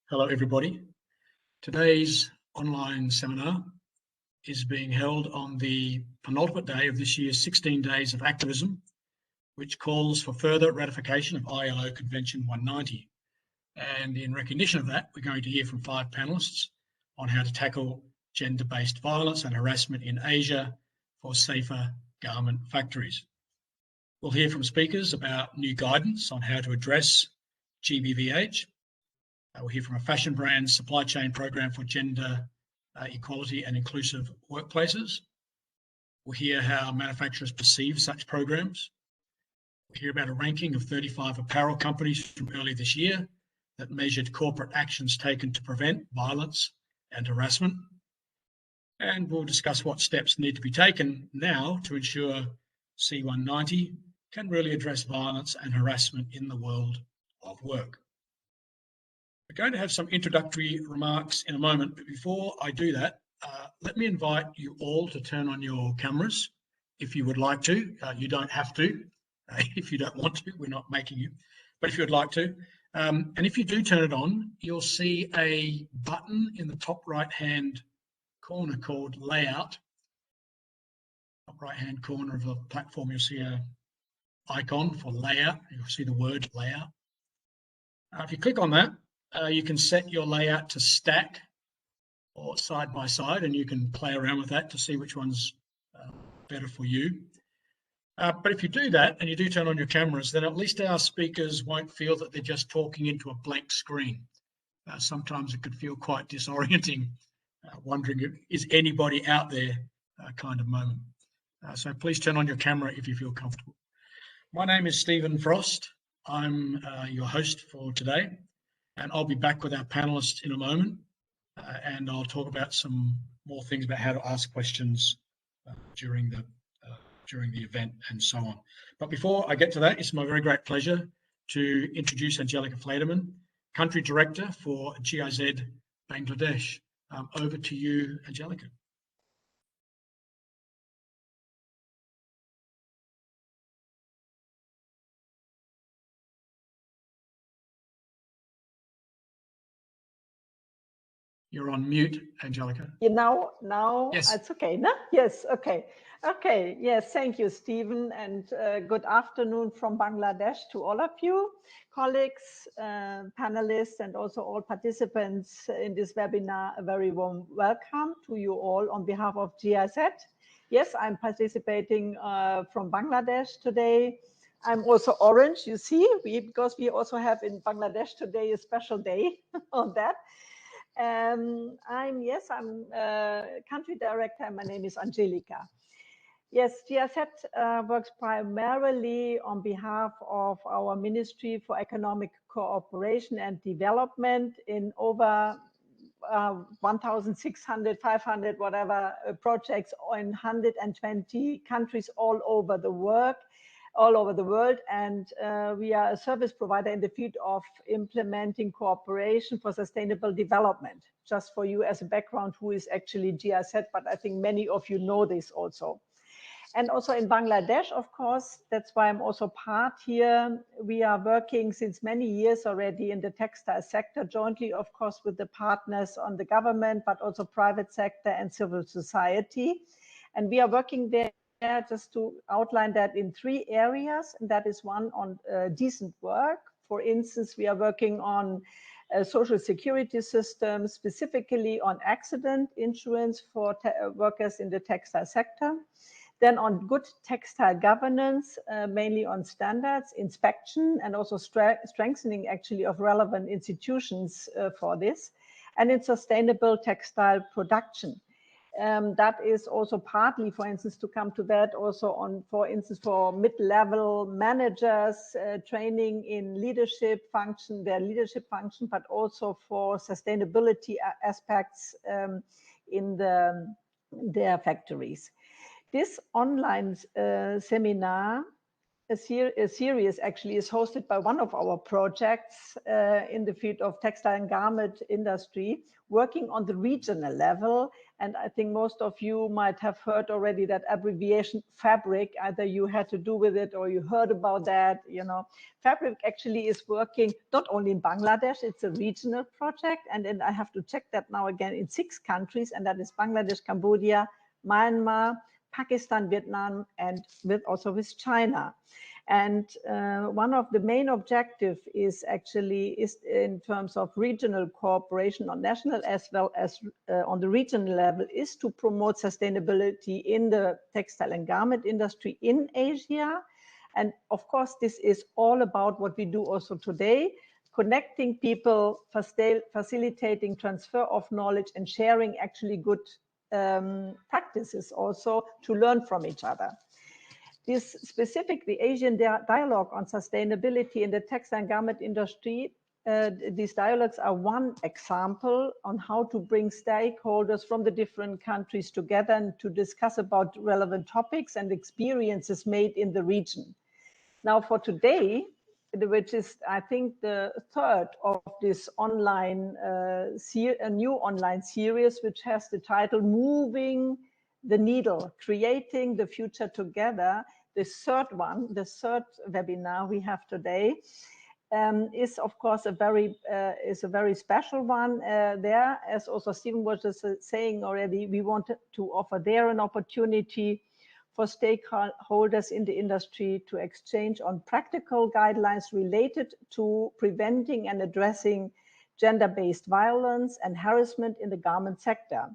Hello, everybody. Today's online seminar is being held on the penultimate day of this year's 16 Days of Activism, which calls for further ratification of ILO Convention 190. And in recognition of that, we're going to hear from 5 panelists on how to tackle gender-based violence and harassment in Asia for safer garment factories. We'll hear from speakers about new guidance on how to address GBVH. We'll hear from a fashion brand's supply chain program for gender equality and inclusive workplaces. We'll hear how manufacturers perceive such programs. We'll hear about a ranking of 35 apparel companies from early this year that measured corporate actions taken to prevent violence and harassment. And we'll discuss what steps need to be taken now to ensure C190 can really address violence and harassment in the world of work. We're going to have some introductory remarks in a moment, but before I do that, let me invite you all to turn on your cameras if you would like to. You don't have to if you don't want to. We're not making you, but if you would like to. And if you do turn it on, you'll see a button in the top right-hand corner called Layout. Top right-hand corner of the platform, you'll see an icon for Layout. You'll see the word Layout. If you click on that, you can set your layout to stack or side by side, and you can play around with that to see which one's better for you. But if you do that and you do turn on your cameras, then at least our speakers won't feel that they're just talking into a blank screen. Sometimes it could feel quite disorienting, wondering, is anybody out there kind of moment. So please turn on your camera if you feel comfortable. My name is Stephen Frost. I'm your host for today. And I'll be back with our panelists in a moment, and I'll talk about some more things about how to ask questions during the event and so on. But before I get to that, it's my very great pleasure to introduce Angelica Flederman, Country Director for GIZ Bangladesh. Over to you, Angelica. You're on mute, Angelica. Now yes. It's okay, no? Yes, okay. Okay, yes, thank you, Stephen, and good afternoon from Bangladesh to all of you, colleagues, panelists, and also all participants in this webinar. A very warm welcome to you all on behalf of GIZ. Yes, I'm participating from Bangladesh today. I'm also orange, you see, because we also have in Bangladesh today a special day on that. I'm country director. My name is Angelica. Yes, GSAT works primarily on behalf of our Ministry for Economic Cooperation and Development in over 1,600, 500, whatever projects in 120 countries all over the world. And we are a service provider in the field of implementing cooperation for sustainable development. Just for you as a background, who is actually GIZ, but I think many of you know this also. And also in Bangladesh, of course, that's why I'm also part here. We are working since many years already in the textile sector, jointly, of course, with the partners on the government, but also private sector and civil society. And we are working there just to outline that in 3 areas, and that is one on decent work. For instance, we are working on social security systems, specifically on accident insurance for workers in the textile sector. Then on good textile governance, mainly on standards, inspection, and also strengthening actually of relevant institutions for this, and in sustainable textile production. That is also partly, for instance, to come to that also on, for instance, for mid-level managers, training in leadership function, but also for sustainability aspects in their factories. This online seminar series actually is hosted by one of our projects in the field of textile and garment industry, working on the regional level. And I think most of you might have heard already that abbreviation FABRIC, either you had to do with it or you heard about that, you know. FABRIC actually is working not only in Bangladesh, it's a regional project. And then I have to check that now again in 6 countries, and that is Bangladesh, Cambodia, Myanmar, Pakistan, Vietnam, and also with China. And one of the main objectives is in terms of regional cooperation on national as well as on the regional level, is to promote sustainability in the textile and garment industry in Asia. And of course, this is all about what we do also today, connecting people, facilitating transfer of knowledge and sharing actually good practices also to learn from each other. This specifically Asian dialogue on sustainability in the textile and garment industry, these dialogues are one example on how to bring stakeholders from the different countries together and to discuss about relevant topics and experiences made in the region. Now for today, which is, I think, the third of this online, a new online series, which has the title Moving the Needle, Creating the Future Together. The third one, the third webinar we have today, is of course a very special one. There, as also Stephen was just saying already, we wanted to offer there an opportunity for stakeholders in the industry to exchange on practical guidelines related to preventing and addressing gender-based violence and harassment in the garment sector.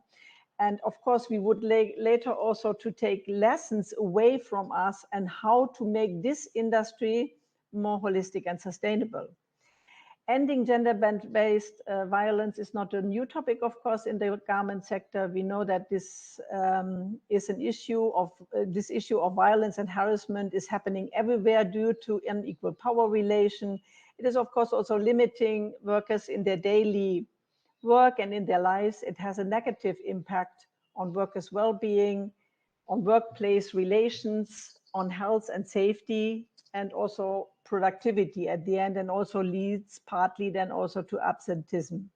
And of course, we would later also to take lessons away from us and how to make this industry more holistic and sustainable. Ending gender-based violence is not a new topic, of course, in the garment sector. We know that this is an issue of this issue of violence and harassment is happening everywhere due to unequal power relation. It is, of course, also limiting workers in their daily work and in their lives. It has a negative impact on workers' well-being, on workplace relations, on health and safety, and also productivity at the end, and also leads partly then also to absenteeism.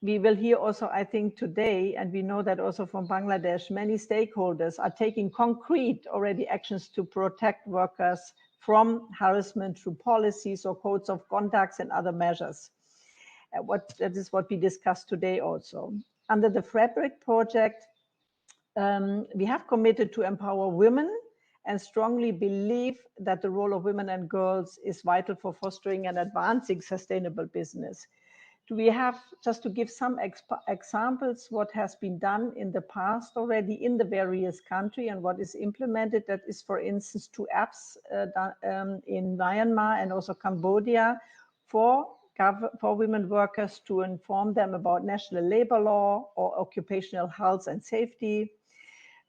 We will hear also, I think, today, and we know that also from Bangladesh, many stakeholders are taking concrete already actions to protect workers from harassment through policies or codes of conduct and other measures. That is what we discussed today also. Under the FABRIC project, we have committed to empower women and strongly believe that the role of women and girls is vital for fostering and advancing sustainable business. Do we have, just to give some examples, what has been done in the past already in the various countries and what is implemented? That is, for instance, 2 apps in Myanmar and also Cambodia for women workers to inform them about national labor law or occupational health and safety.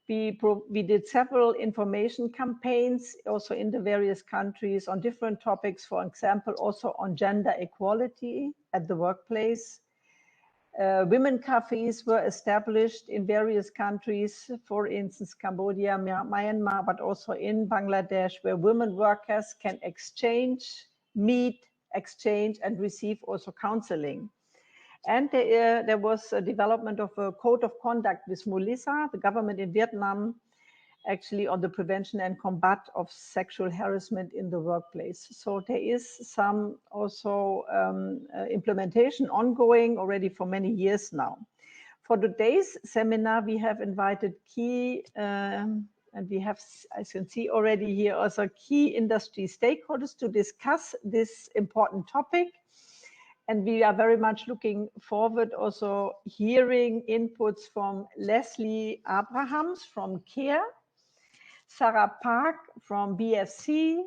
We did several information campaigns also in the various countries on different topics, for example, also on gender equality at the workplace. Women cafes were established in various countries, for instance, Cambodia, Myanmar, but also in Bangladesh, where women workers can meet, exchange, and receive also counseling. And there was a development of a code of conduct with Mulisa, the government in Vietnam, actually on the prevention and combat of sexual harassment in the workplace. So there is some also implementation ongoing already for many years now. For today's seminar, we have invited key, and we have, as you can see already here, also key industry stakeholders to discuss this important topic. And we are very much looking forward also hearing inputs from Leslie Abrahams from CARE, Sarah Park from BFC,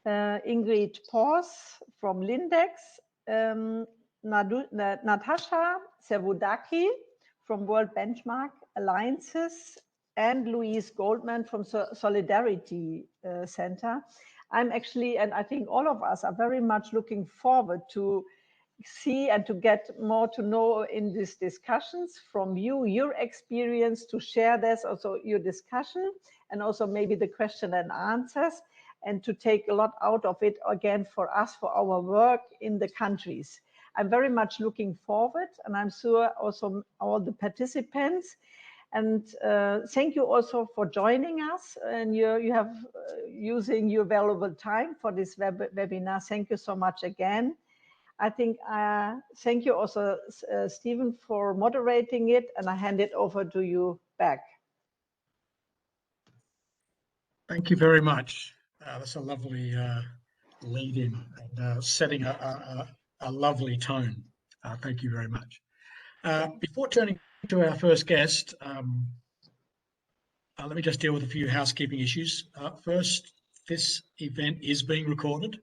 Ingrid Pors from Lindex, Natasha Servodaki from World Benchmark Alliances, and Louise Goldman from Solidarity Center. I'm actually, and I think all of us are very much looking forward to see and to get more to know in these discussions from you, your experience, to share this, also your discussion, and also maybe the question and answers, and to take a lot out of it again for us, for our work in the countries. I'm very much looking forward, and I'm sure also all the participants. And thank you also for joining us, and you have using your valuable time for this webinar. Thank you so much again. I think thank you also, Stephen, for moderating it, and I hand it over to you back. Thank you very much. That's a lovely lead-in and setting a lovely tone. Thank you very much. Before turning to our first guest, let me just deal with a few housekeeping issues. First, this event is being recorded,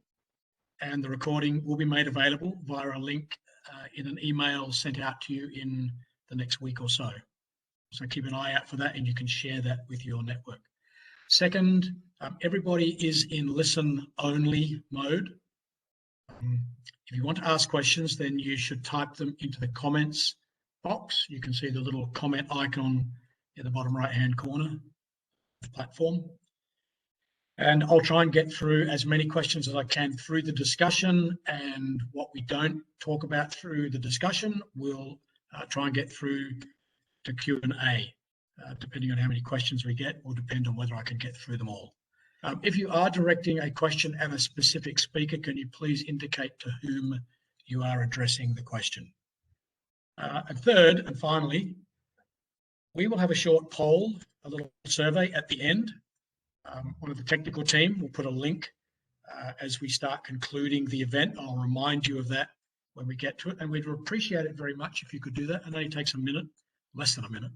and the recording will be made available via a link in an email sent out to you in the next week or so. So keep an eye out for that, and you can share that with your network. Second, everybody is in listen-only mode. If you want to ask questions, then you should type them into the comments box. You can see the little comment icon in the bottom right-hand corner of the platform. And I'll try and get through as many questions as I can through the discussion, and what we don't talk about through the discussion, we'll try and get through to Q&A. Depending on how many questions we get will depend on whether I can get through them all. If you are directing a question at a specific speaker, can you please indicate to whom you are addressing the question? And third, and finally, we will have a short poll, a little survey at the end. One of the technical team will put a link as we start concluding the event. I'll remind you of that when we get to it, and we'd appreciate it very much if you could do that. I know it takes a minute, less than a minute.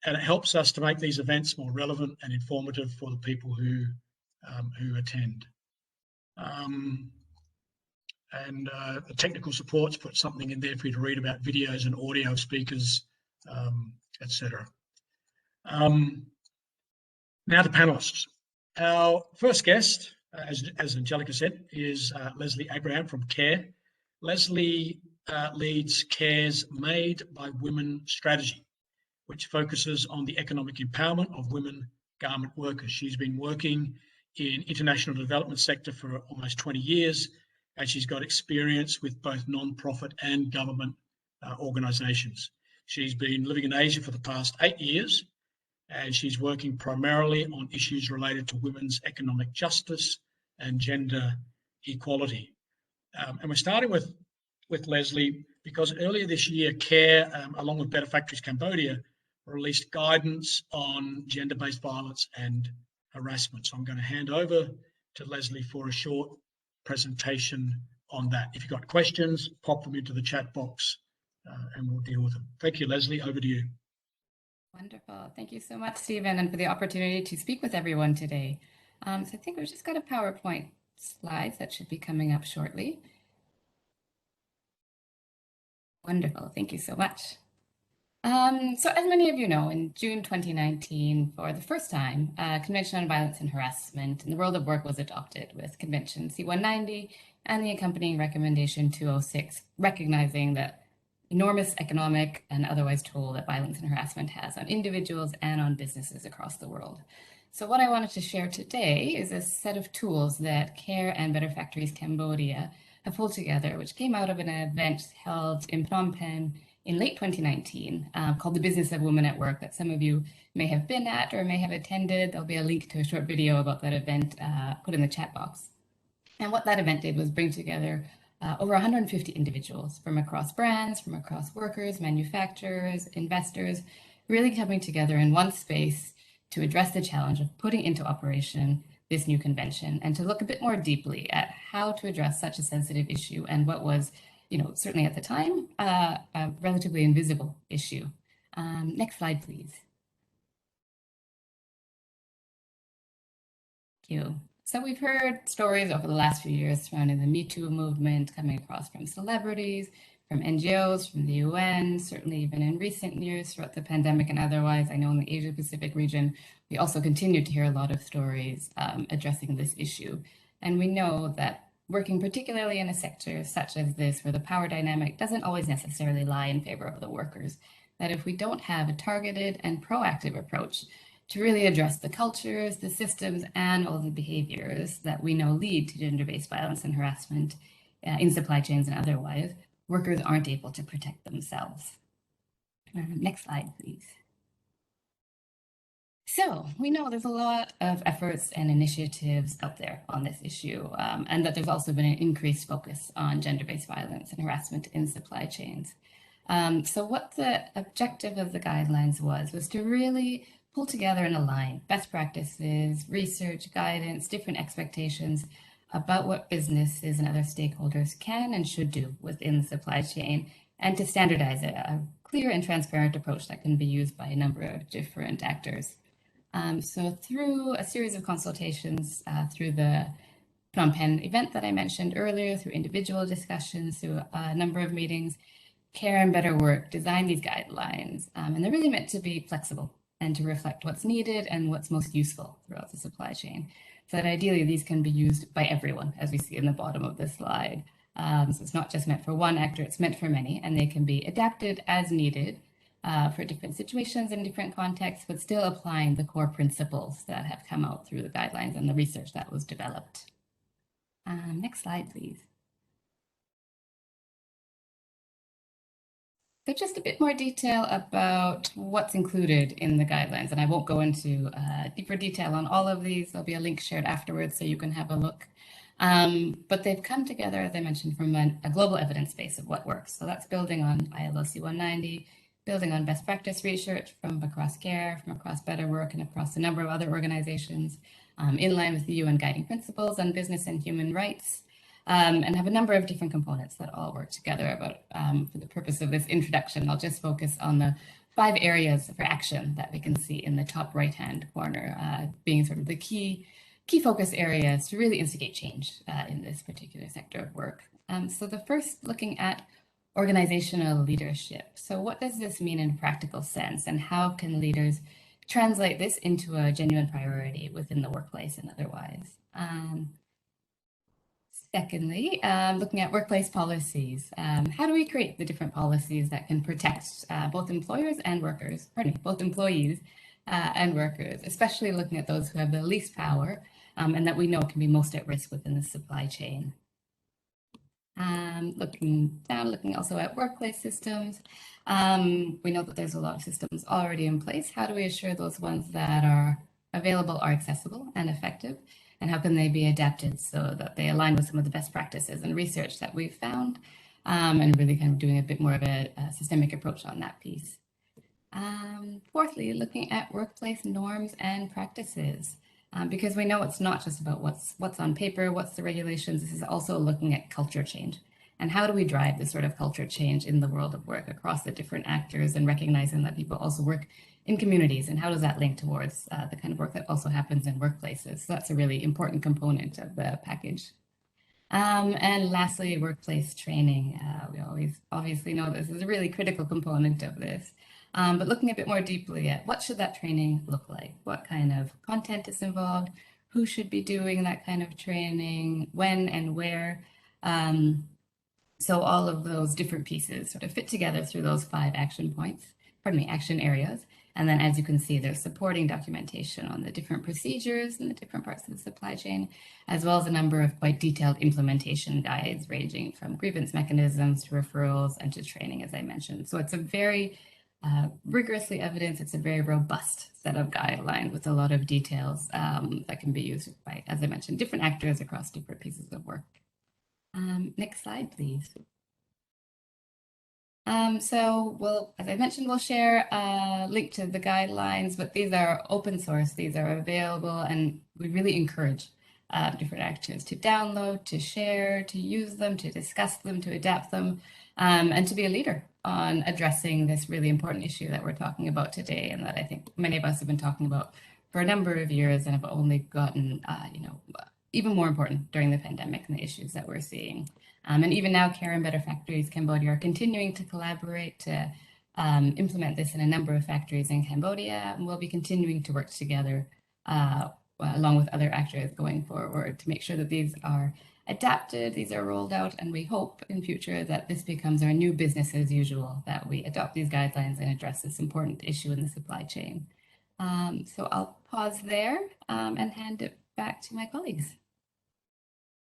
And it helps us to make these events more relevant and informative for the people who attend. The technical support's put something in there for you to read about videos and audio of speakers, etc. Now the panelists. Our first guest, as Angelica said, is Leslie Abraham from CARE. Leslie leads CARE's Made by Women strategy, which focuses on the economic empowerment of women garment workers. She's been working in international development sector for almost 20 years, and she's got experience with both non-profit and government organisations. She's been living in Asia for the past 8 years, and she's working primarily on issues related to women's economic justice and gender equality. And we're starting with Leslie because earlier this year, CARE, along with Better Factories Cambodia, released guidance on gender-based violence and harassment. So I'm going to hand over to Leslie for a short presentation on that. If you've got questions, pop them into the chat box and we'll deal with them. Thank you, Leslie. Over to you. Wonderful. Thank you so much, Stephen, and for the opportunity to speak with everyone today. So I think we've just got a PowerPoint slides that should be coming up shortly. Wonderful. Thank you so much. So as many of you know, in June 2019, for the first time, Convention on Violence and Harassment in the World of Work was adopted with Convention C190 and the accompanying Recommendation 206, recognizing the enormous economic and otherwise toll that violence and harassment has on individuals and on businesses across the world. So what I wanted to share today is a set of tools that CARE and Better Factories Cambodia have pulled together, which came out of an event held in Phnom Penh in late 2019 called The Business of Women at Work that some of you may have been at or may have attended. There'll be a link to a short video about that event put in the chat box. And what that event did was bring together over 150 individuals from across brands, from across workers, manufacturers, investors, really coming together in one space to address the challenge of putting into operation this new convention and to look a bit more deeply at how to address such a sensitive issue and what was, certainly at the time, a relatively invisible issue. Next slide, please. Thank you. So we've heard stories over the last few years surrounding the Me Too movement coming across from celebrities, from NGOs, from the UN, certainly even in recent years throughout the pandemic and otherwise. I know in the Asia Pacific region, we also continue to hear a lot of stories addressing this issue. And we know that working particularly in a sector such as this, where the power dynamic doesn't always necessarily lie in favor of the workers, that if we don't have a targeted and proactive approach to really address the cultures, the systems, and all the behaviors that we know lead to gender-based violence and harassment in supply chains and otherwise, workers aren't able to protect themselves. Next slide, please. So we know there's a lot of efforts and initiatives out there on this issue, and that there's also been an increased focus on gender-based violence and harassment in supply chains. So what the objective of the guidelines was to really pull together and align best practices, research, guidance, different expectations about what businesses and other stakeholders can and should do within the supply chain, and to standardize a clear and transparent approach that can be used by a number of different actors. So through a series of consultations, through the Phnom Penh event that I mentioned earlier, through individual discussions, through a number of meetings, Care and Better Work designed these guidelines, and they're really meant to be flexible and to reflect what's needed and what's most useful throughout the supply chain. So that ideally these can be used by everyone, as we see in the bottom of this slide. So it's not just meant for one actor, it's meant for many, and they can be adapted as needed for different situations and different contexts, but still applying the core principles that have come out through the guidelines and the research that was developed. Next slide, please. So just a bit more detail about what's included in the guidelines, and I won't go into deeper detail on all of these. There'll be a link shared afterwards so you can have a look. But they've come together, as I mentioned, from a global evidence base of what works. So that's building on ILO C190, building on best practice research from across CARE, from across Better Work, and across a number of other organizations, in line with the UN guiding principles on business and human rights, and have a number of different components that all work together. But for the purpose of this introduction, I'll just focus on the 5 areas for action that we can see in the top right-hand corner, being sort of the key focus areas to really instigate change in this particular sector of work. So the first, looking at organizational leadership. So what does this mean in a practical sense, and how can leaders translate this into a genuine priority within the workplace and otherwise? Secondly, looking at workplace policies. How do we create the different policies that can protect both employers and workers, both employees and workers, especially looking at those who have the least power and that we know can be most at risk within the supply chain? Looking also at workplace systems. We know that there's a lot of systems already in place. How do we assure those ones that are available are accessible and effective? And how can they be adapted so that they align with some of the best practices and research that we've found, and really kind of doing a bit more of a systemic approach on that piece. Fourthly, looking at workplace norms and practices, because we know it's not just about what's on paper, what's the regulations. This is also looking at culture change. And how do we drive this sort of culture change in the world of work across the different actors, and recognizing that people also work in communities, and how does that link towards the kind of work that also happens in workplaces? So that's a really important component of the package. And lastly, workplace training. We obviously know this is a really critical component of this, but looking a bit more deeply at what should that training look like? What kind of content is involved? Who should be doing that kind of training? When and where? So all of those different pieces sort of fit together through those 5 action areas. And then, as you can see, there's supporting documentation on the different procedures and the different parts of the supply chain, as well as a number of quite detailed implementation guides ranging from grievance mechanisms to referrals and to training, as I mentioned. So it's a very rigorously evidenced, it's a very robust set of guidelines with a lot of details that can be used by, as I mentioned, different actors across different pieces of work. Next slide, please. So as I mentioned, we'll share a link to the guidelines, but these are open source, these are available, and we really encourage different actors to download, to share, to use them, to discuss them, to adapt them, and to be a leader on addressing this really important issue that we're talking about today, and that I think many of us have been talking about for a number of years and have only gotten, even more important during the pandemic and the issues that we're seeing. And even now, Care and Better Factories Cambodia are continuing to collaborate to implement this in a number of factories in Cambodia, and we'll be continuing to work together along with other actors going forward to make sure that these are adapted, these are rolled out, and we hope in future that this becomes our new business as usual, that we adopt these guidelines and address this important issue in the supply chain. So I'll pause there and hand it back to my colleagues.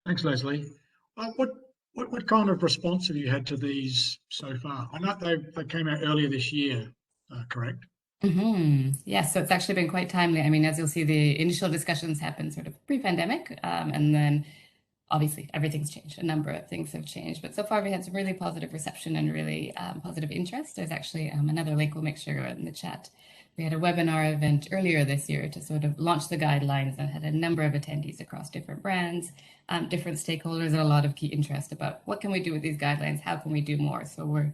Thanks, Leslie. What kind of response have you had to these so far? I know they came out earlier this year, correct? Yes, so it's actually been quite timely. I mean, as you'll see, the initial discussions happened sort of pre-pandemic, and then obviously everything's changed. A number of things have changed, but so far we had some really positive reception and really positive interest. There's actually another link we'll make sure in the chat. We had a webinar event earlier this year to sort of launch the guidelines and had a number of attendees across different brands, different stakeholders, and a lot of key interest about what can we do with these guidelines, how can we do more. So we're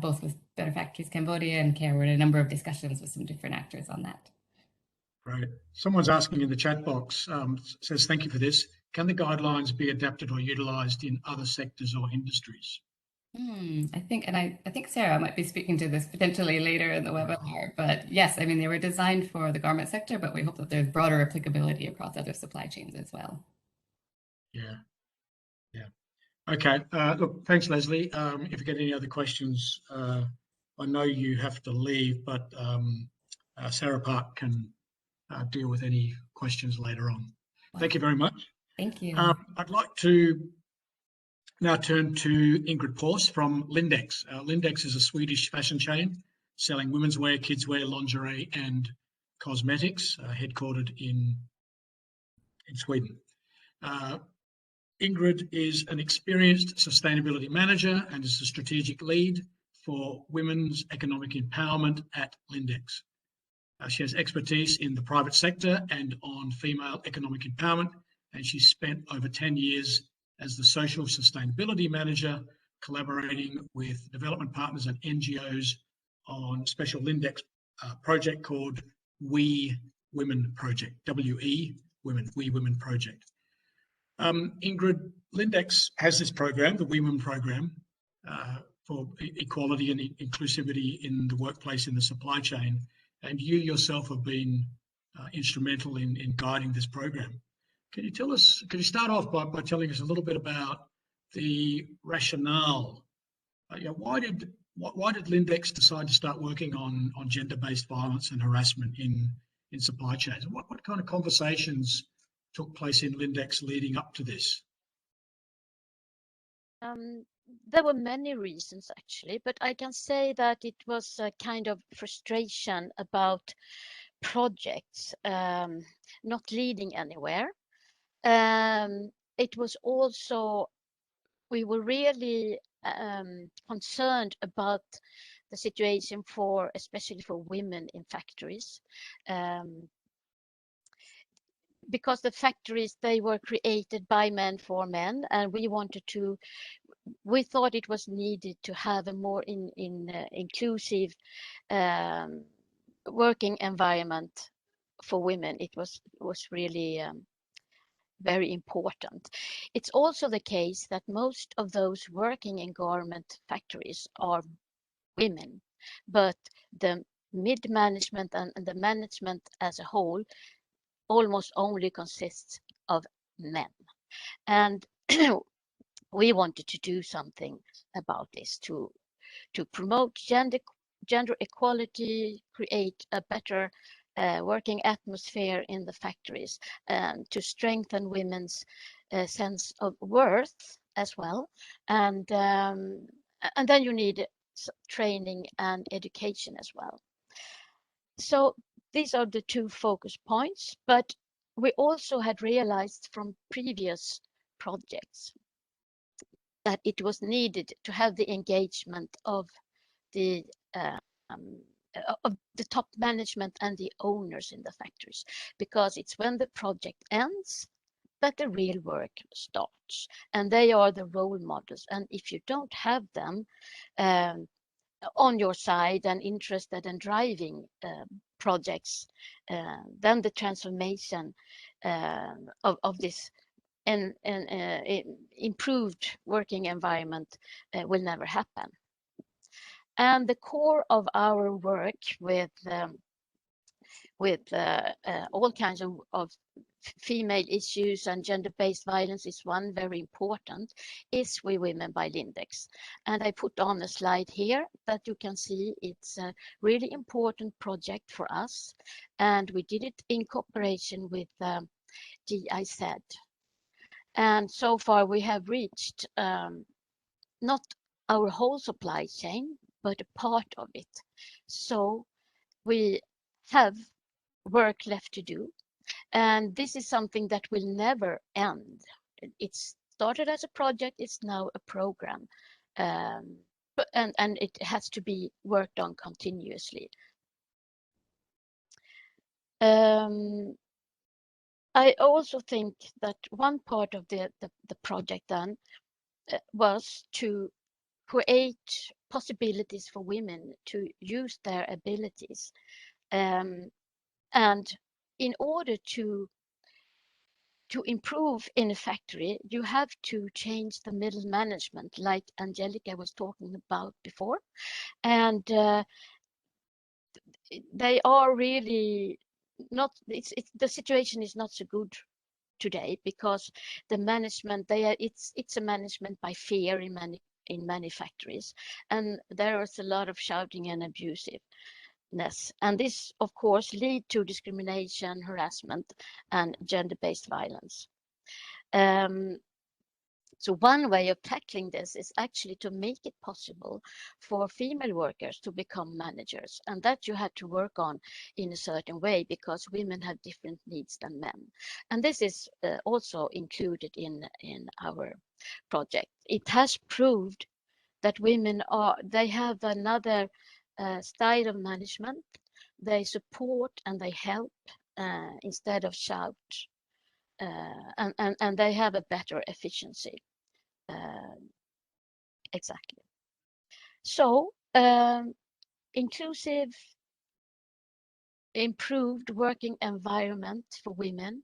both with Better Factories Cambodia and CARE, we're in a number of discussions with some different actors on that. Great. Someone's asking in the chat box, says, thank you for this. Can the guidelines be adapted or utilised in other sectors or industries? I think Sarah might be speaking to this potentially later in the webinar, but yes, I mean, they were designed for the garment sector, but we hope that there's broader applicability across other supply chains as well. Yeah. Okay. Look, thanks, Leslie. If you get any other questions, I know you have to leave, but Sarah Park can deal with any questions later on. Wow. Thank you very much. Thank you. I'd like to now turn to Ingrid Pors from Lindex. Lindex is a Swedish fashion chain selling women's wear, kids wear, lingerie and cosmetics, headquartered in Sweden. Ingrid is an experienced sustainability manager and is a strategic lead for women's economic empowerment at Lindex. She has expertise in the private sector and on female economic empowerment, and she spent over 10 years as the social sustainability manager, collaborating with development partners and NGOs on a special Lindex project called We Women Project, WE Women, We Women Project. Ingrid, Lindex has this program, the We Women program, for equality and inclusivity in the workplace, in the supply chain, and you yourself have been instrumental in guiding this program. Can you start off by telling us a little bit about the rationale? Why did Lindex decide to start working on gender-based violence and harassment in supply chains? What kind of conversations took place in Lindex leading up to this? There were many reasons actually, but I can say that it was a kind of frustration about projects not leading anywhere. It was also, we were really concerned about the situation especially for women in factories. Because the factories, they were created by men for men, and we thought it was needed to have a more inclusive working environment for women. It was really very important. It's also the case that most of those working in garment factories are women, but the mid-management and the management as a whole almost only consists of men. And we wanted to do something about this to promote gender equality, create a better working atmosphere in the factories, and to strengthen women's sense of worth as well. And then you need training and education as well. So these are the two focus points, but we also had realized from previous projects that it was needed to have the engagement of the top management and the owners in the factories, because it's when the project ends that the real work starts, and they are the role models. And if you don't have them on your side and interested in driving projects, then the transformation of this and improved working environment will never happen. And the core of our work with with all kinds of female issues, and gender-based violence is one very important, is We Women by Lindex. And I put on a slide here that you can see it's a really important project for us. And we did it in cooperation with GIZ. And so far we have reached not our whole supply chain, but a part of it. So we have work left to do. And this is something that will never end. It started as a project, it's now a program. And it has to be worked on continuously. I also think that one part of the project then was to create possibilities for women to use their abilities. And in order to improve in a factory, you have to change the middle management, like Angelica was talking about before. And they are really not, the situation is not so good today, because the management, it's a management by fear in many factories, and there is a lot of shouting and abusiveness, and this of course lead to discrimination, harassment, and gender-based violence. So one way of tackling this is actually to make it possible for female workers to become managers, and that you have to work on in a certain way, because women have different needs than men. And this is also included in our project. It has proved that women they have another style of management. They support and they help instead of shout, and they have a better efficiency. Exactly. So inclusive, improved working environment for women,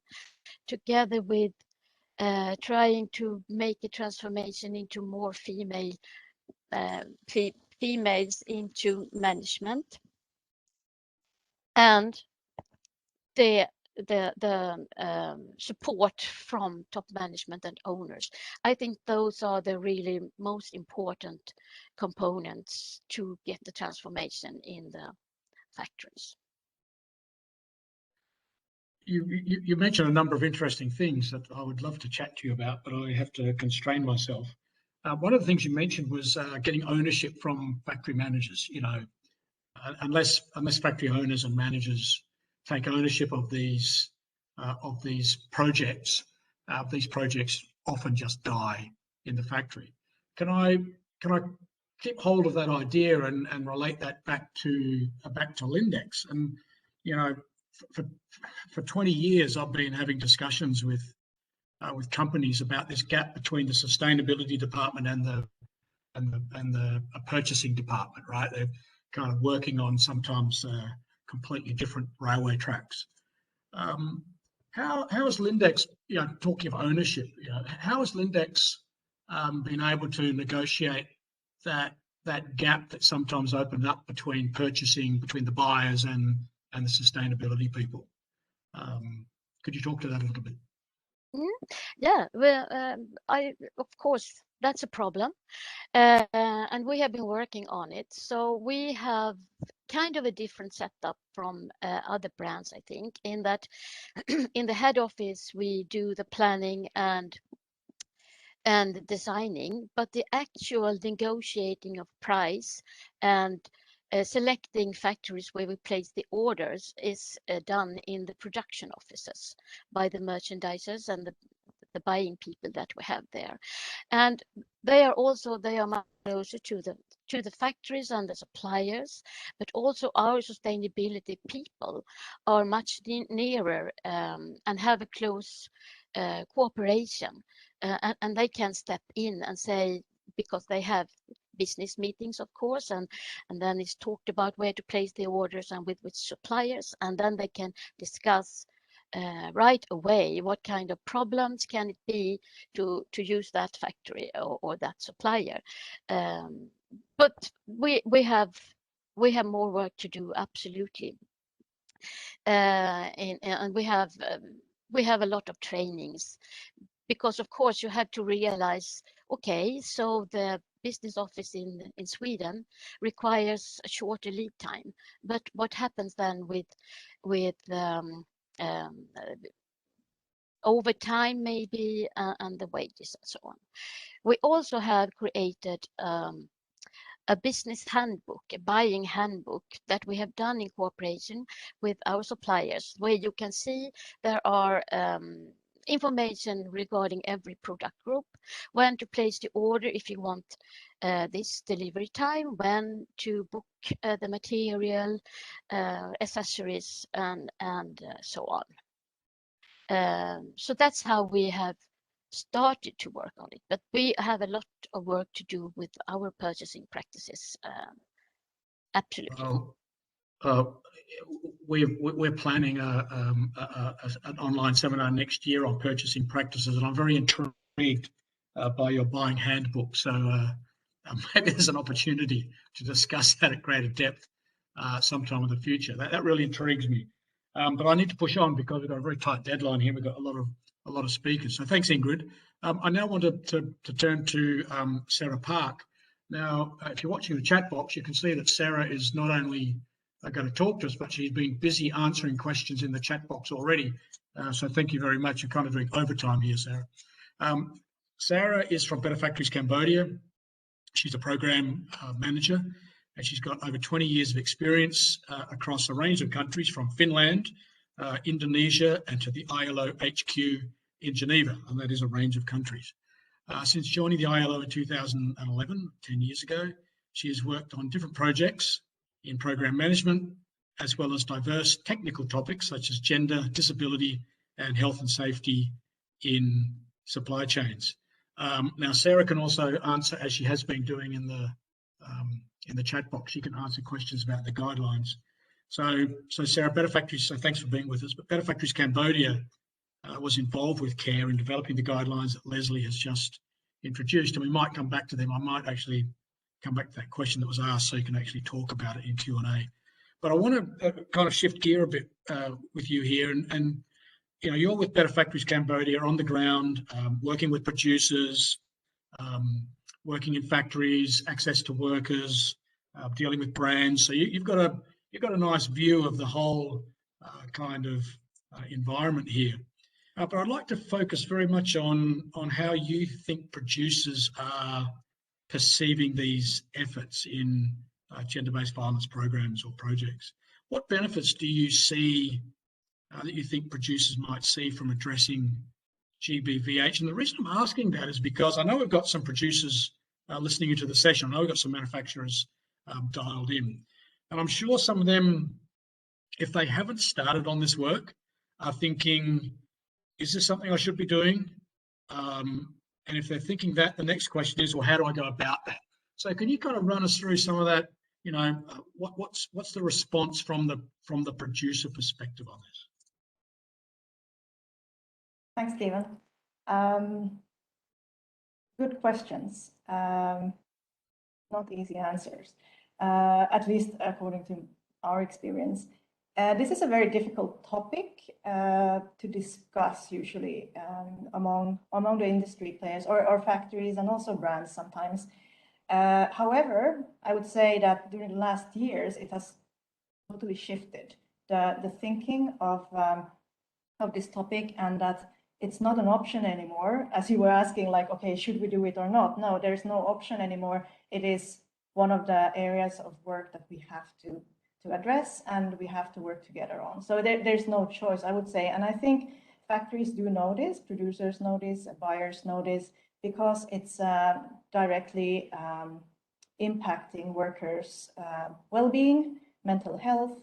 together with trying to make a transformation into more females into management, and the support from top management and owners. I think those are the really most important components to get the transformation in the factories. You mentioned a number of interesting things that I would love to chat to you about, but I have to constrain myself. One of the things you mentioned was getting ownership from factory managers. You know, unless factory owners and managers take ownership of these projects often just die in the factory. Can I keep hold of that idea and relate that back to Lindex? And you know, for 20 years, I've been having discussions with companies about this gap between the sustainability department and the purchasing department. Right? They're kind of working on sometimes completely different railway tracks. How has Lindex, talking of ownership, how has Lindex been able to negotiate that gap that sometimes opened up between purchasing, between the buyers and the sustainability people? Could you talk to that a little bit? Yeah, well, of course, that's a problem. And we have been working on it. So we have kind of a different setup from other brands, I think, in that in the head office, we do the planning and designing, but the actual negotiating of price and selecting factories where we place the orders is done in the production offices by the merchandisers and the buying people that we have there. And they are much closer to the factories and the suppliers, but also our sustainability people are much nearer and have a close cooperation, and they can step in and say, because they have business meetings, of course, and then it's talked about where to place the orders and with which suppliers, and then they can discuss right away what kind of problems can it be to use that factory or that supplier. But we have more work to do, absolutely. and we have a lot of trainings, because of course you have to realize, okay, so the business office in Sweden requires a shorter lead time, but what happens then with overtime maybe, and the wages and so on. We also have created a business handbook, a buying handbook that we have done in cooperation with our suppliers, where you can see there are information regarding every product group, when to place the order if you want this delivery time, when to book the material, accessories, and so on. So that's how we have started to work on it, but we have a lot of work to do with our purchasing practices. Absolutely. We're planning an online seminar next year on purchasing practices, and I'm very intrigued by your buying handbook. So maybe there's an opportunity to discuss that at greater depth sometime in the future. That really intrigues me. But I need to push on because we've got a very tight deadline here. We've got a lot of speakers. So thanks, Ingrid. I now want to turn to Sarah Park. Now, if you're watching the chat box, you can see that Sarah is not only going to talk to us, but she's been busy answering questions in the chat box already. So thank you very much. You're kind of doing overtime here, Sarah. Sarah is from Better Factories Cambodia. She's a program manager, and she's got over 20 years of experience across a range of countries, from Finland, Indonesia, and to the ILO HQ in Geneva, and that is a range of countries. Since joining the ILO in 2011, 10 years ago, she has worked on different projects in program management, as well as diverse technical topics such as gender, disability, and health and safety in supply chains. Now, Sarah can also answer, as she has been doing in the chat box, she can answer questions about the guidelines. So Sarah, Better Factories, so thanks for being with us, but Better Factories Cambodia was involved with CARE in developing the guidelines that Leslie has just introduced, and we might come back to them. I might actually come back to that question that was asked so you can actually talk about it in Q&A. But I want to kind of shift gear a bit with you here, and you know, you're with Better Factories Cambodia on the ground, working with producers, working in factories, access to workers, dealing with brands. So you've got a nice view of the whole kind of environment here. But I'd like to focus very much on how you think producers are perceiving these efforts in gender-based violence programs or projects. What benefits do you see that you think producers might see from addressing GBVH? And the reason I'm asking that is because I know we've got some producers listening into the session. I know we've got some manufacturers dialed in. And I'm sure some of them, if they haven't started on this work, are thinking, is this something I should be doing? And if they're thinking that, the next question is, well, how do I go about that? So can you kind of run us through some of that? You know, what's the response from the producer perspective on this? Thanks, Stephen. Good questions. Not easy answers, at least according to our experience. This is a very difficult topic to discuss usually among the industry players or factories and also brands sometimes. However, I would say that during the last years, it has totally shifted the thinking of this topic, and that it's not an option anymore. As you were asking, like, okay, should we do it or not? No, there's no option anymore. It is one of the areas of work that we have to address and we have to work together on. So there's no choice, I would say. And I think factories do know this, producers know this, buyers know this, because it's directly impacting workers' well-being, mental health,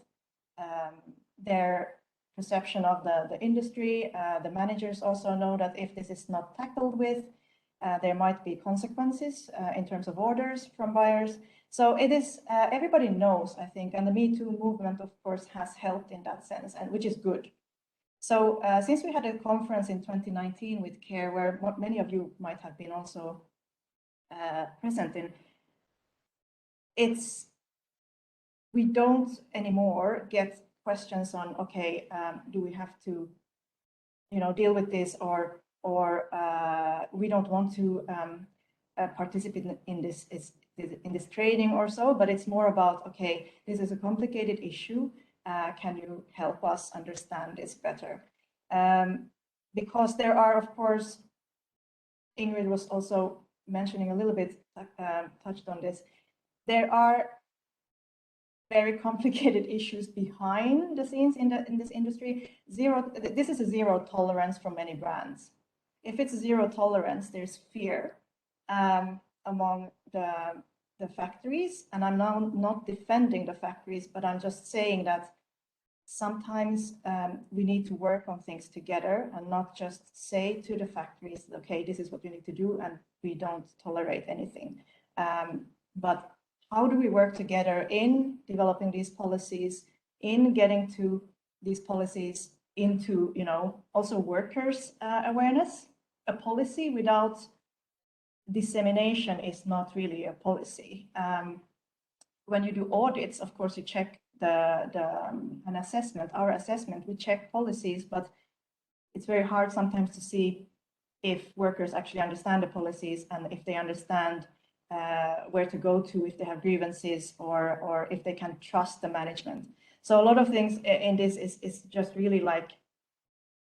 their perception of the industry. The managers also know that if this is not tackled with, there might be consequences in terms of orders from buyers. So it is, everybody knows, I think, and the Me Too movement, of course, has helped in that sense, and which is good. So since we had a conference in 2019 with CARE, where many of you might have been also present in, we don't anymore get questions on, okay, do we have to, you know, deal with this, or we don't want to participate in this training or so, but it's more about, okay, this is a complicated issue. Can you help us understand this better? Because there are, of course, Ingrid was also mentioning a little bit, touched on this. There are very complicated issues behind the scenes in this industry. This is a zero tolerance from many brands. If it's zero tolerance, there's fear among the factories. And I'm now not defending the factories, but I'm just saying that sometimes we need to work on things together and not just say to the factories, okay, this is what you need to do, and we don't tolerate anything. But how do we work together in developing these policies, in getting to these policies into, you know, also workers' awareness? A policy without dissemination is not really a policy. When you do audits, of course, you check an assessment, our assessment, we check policies, but it's very hard sometimes to see if workers actually understand the policies and if they understand where to go to if they have grievances, or if they can trust the management. So a lot of things in this is just really like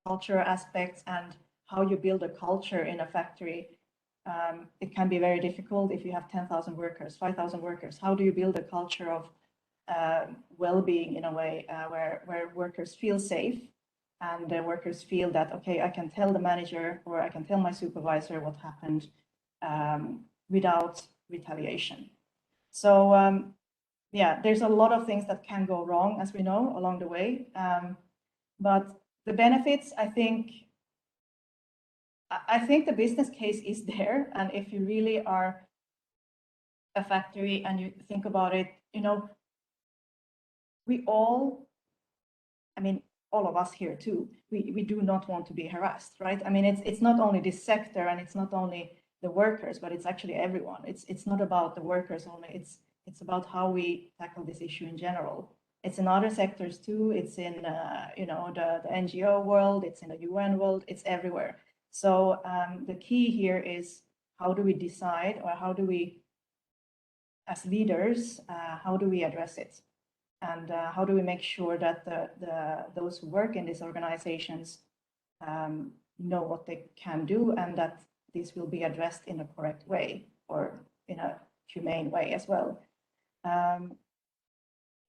cultural aspects and how you build a culture in a factory. It can be very difficult if you have 10,000 workers, 5,000 workers. How do you build a culture of well-being in a way where workers feel safe and the workers feel that, okay, I can tell the manager or I can tell my supervisor what happened without retaliation. So yeah, there's a lot of things that can go wrong, as we know, along the way. But the benefits, I think the business case is there. And if you really are a factory and you think about it, you know, we all, I mean, all of us here too, we do not want to be harassed, right? I mean, it's not only this sector and it's not only the workers, but it's actually everyone. It's not about the workers only. It's about how we tackle this issue in general. It's in other sectors too. It's in you know, the NGO world. It's in the UN world. It's everywhere. So the key here is, how do we decide, or how do we, as leaders, how do we address it, and how do we make sure that those who work in these organizations know what they can do, and that this will be addressed in a correct way, or in a humane way as well.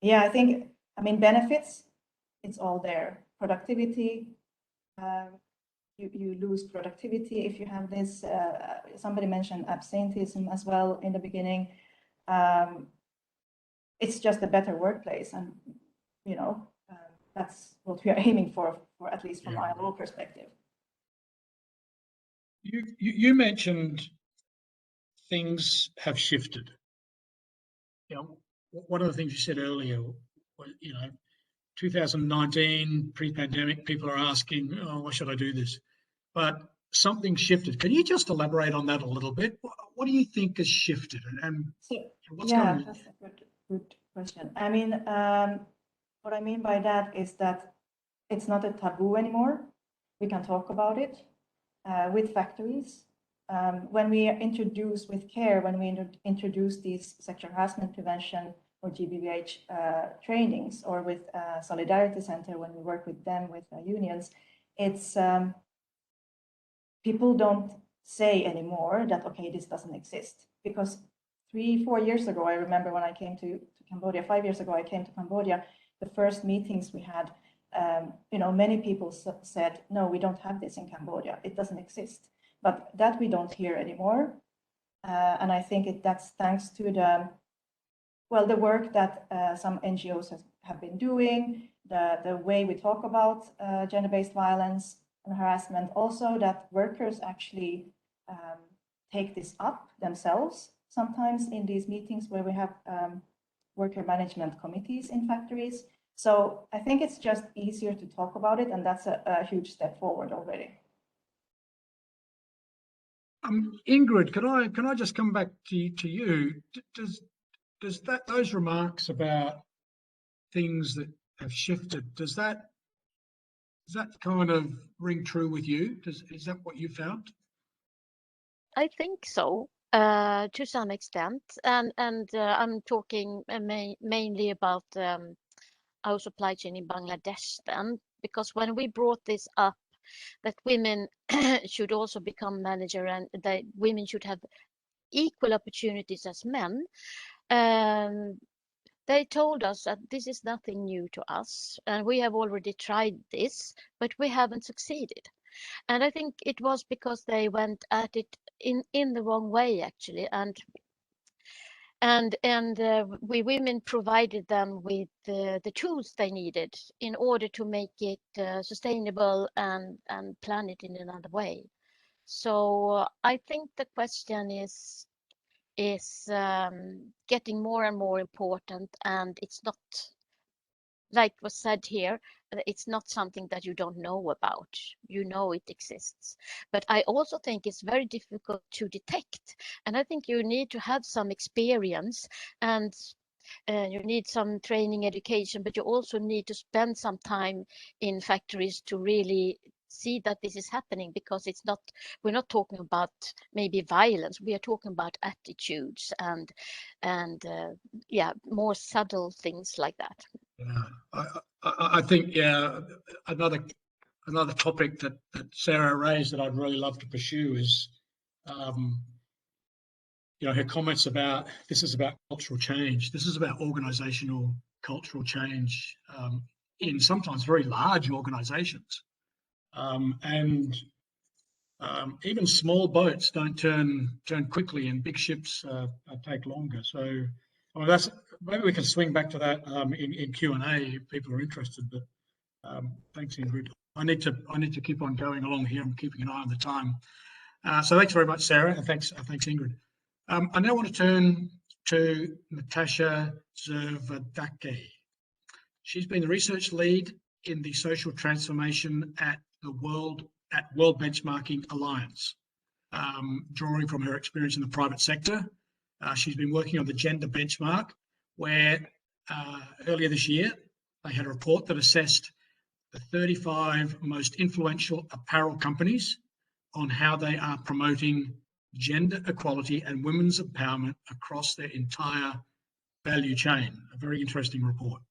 Yeah, I think, I mean, benefits, it's all there. Productivity, you lose productivity if you have this. Somebody mentioned absenteeism as well in the beginning. It's just a better workplace, and you know, that's what we are aiming for at least from ILO perspective. You mentioned things have shifted. You know, one of the things you said earlier was, you know, 2019, pre-pandemic, people are asking, oh, why should I do this? But something shifted. Can you just elaborate on that a little bit? What do you think has shifted, and what's going on? That's a good question. I mean, what I mean by that is that it's not a taboo anymore. We can talk about it with factories. When we introduce with CARE, when we introduce these sexual harassment prevention or GBVH trainings, or with Solidarity Center, when we work with them, with unions, it's people don't say anymore that, okay, this doesn't exist. Because 3-4 years ago, I remember when I came to Cambodia, 5 years ago, I came to Cambodia, the first meetings we had, you know, many people said, no, we don't have this in Cambodia, it doesn't exist. But that we don't hear anymore. And I think that's thanks to the work that some NGOs have been doing, the way we talk about gender-based violence and harassment, also that workers actually take this up themselves sometimes in these meetings where we have worker management committees in factories. So I think it's just easier to talk about it, and that's a huge step forward already. Ingrid, can I just come back to you? Does those remarks about things that have shifted. Does that kind of ring true with you? Is that what you found? I think so, to some extent, and I'm talking mainly about our supply chain in Bangladesh then, because when we brought this up, that women should also become manager and that women should have equal opportunities as men, they told us that this is nothing new to us, and we have already tried this, but we haven't succeeded. And I think it was because they went at it in the wrong way, actually, and we women provided them with the tools they needed in order to make it sustainable and plan it in another way. So I think the question is getting more and more important, and it's not, like was said here, it's not something that you don't know about. You know it exists. But I also think it's very difficult to detect. And I think you need to have some experience, and you need some training, education, but you also need to spend some time in factories to really see that this is happening, because we're not talking about maybe violence, we are talking about attitudes and yeah, more subtle things like that. Yeah, I think, yeah, another topic that Sarah raised that I'd really love to pursue is, her comments about this is about cultural change. This is about organisational cultural change in sometimes very large organisations, and even small boats don't turn quickly, and big ships take longer. So, that's, maybe we can swing back to that in Q&A if people are interested. But thanks, Ingrid. I need to keep on going along here. I'm keeping an eye on the time. So thanks very much, Sarah, and thanks Ingrid. I now want to turn to Natasha Zervadake. She's been the research lead in the social transformation at the World Benchmarking Alliance, drawing from her experience in the private sector. She's been working on the gender benchmark, where earlier this year they had a report that assessed the 35 most influential apparel companies on how they are promoting gender equality and women's empowerment across their entire value chain. A very interesting report.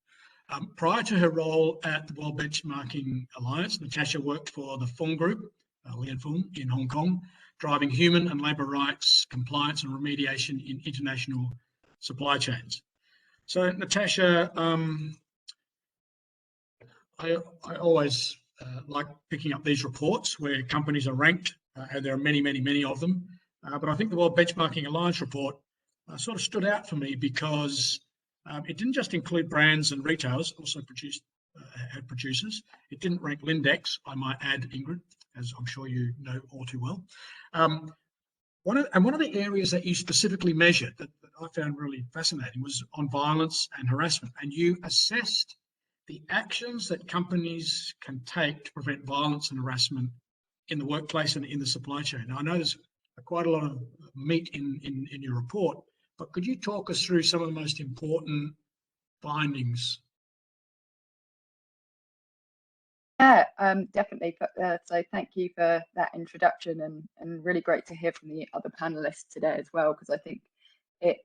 Prior to her role at the World Benchmarking Alliance, Natasha worked for the Fung Group, Lian Fung, in Hong Kong, driving human and labour rights, compliance and remediation in international supply chains. So, Natasha, I always like picking up these reports where companies are ranked, and there are many of them. But I think the World Benchmarking Alliance report sort of stood out for me because it didn't just include brands and retailers, also had producers. It didn't rank Lindex, I might add, Ingrid, as I'm sure you know all too well. One of the areas that you specifically measured that I found really fascinating was on violence and harassment. And you assessed the actions that companies can take to prevent violence and harassment in the workplace and in the supply chain. Now, I know there's quite a lot of meat in your report, but could you talk us through some of the most important findings? Yeah, definitely. So thank you for that introduction, and really great to hear from the other panelists today as well, because I think it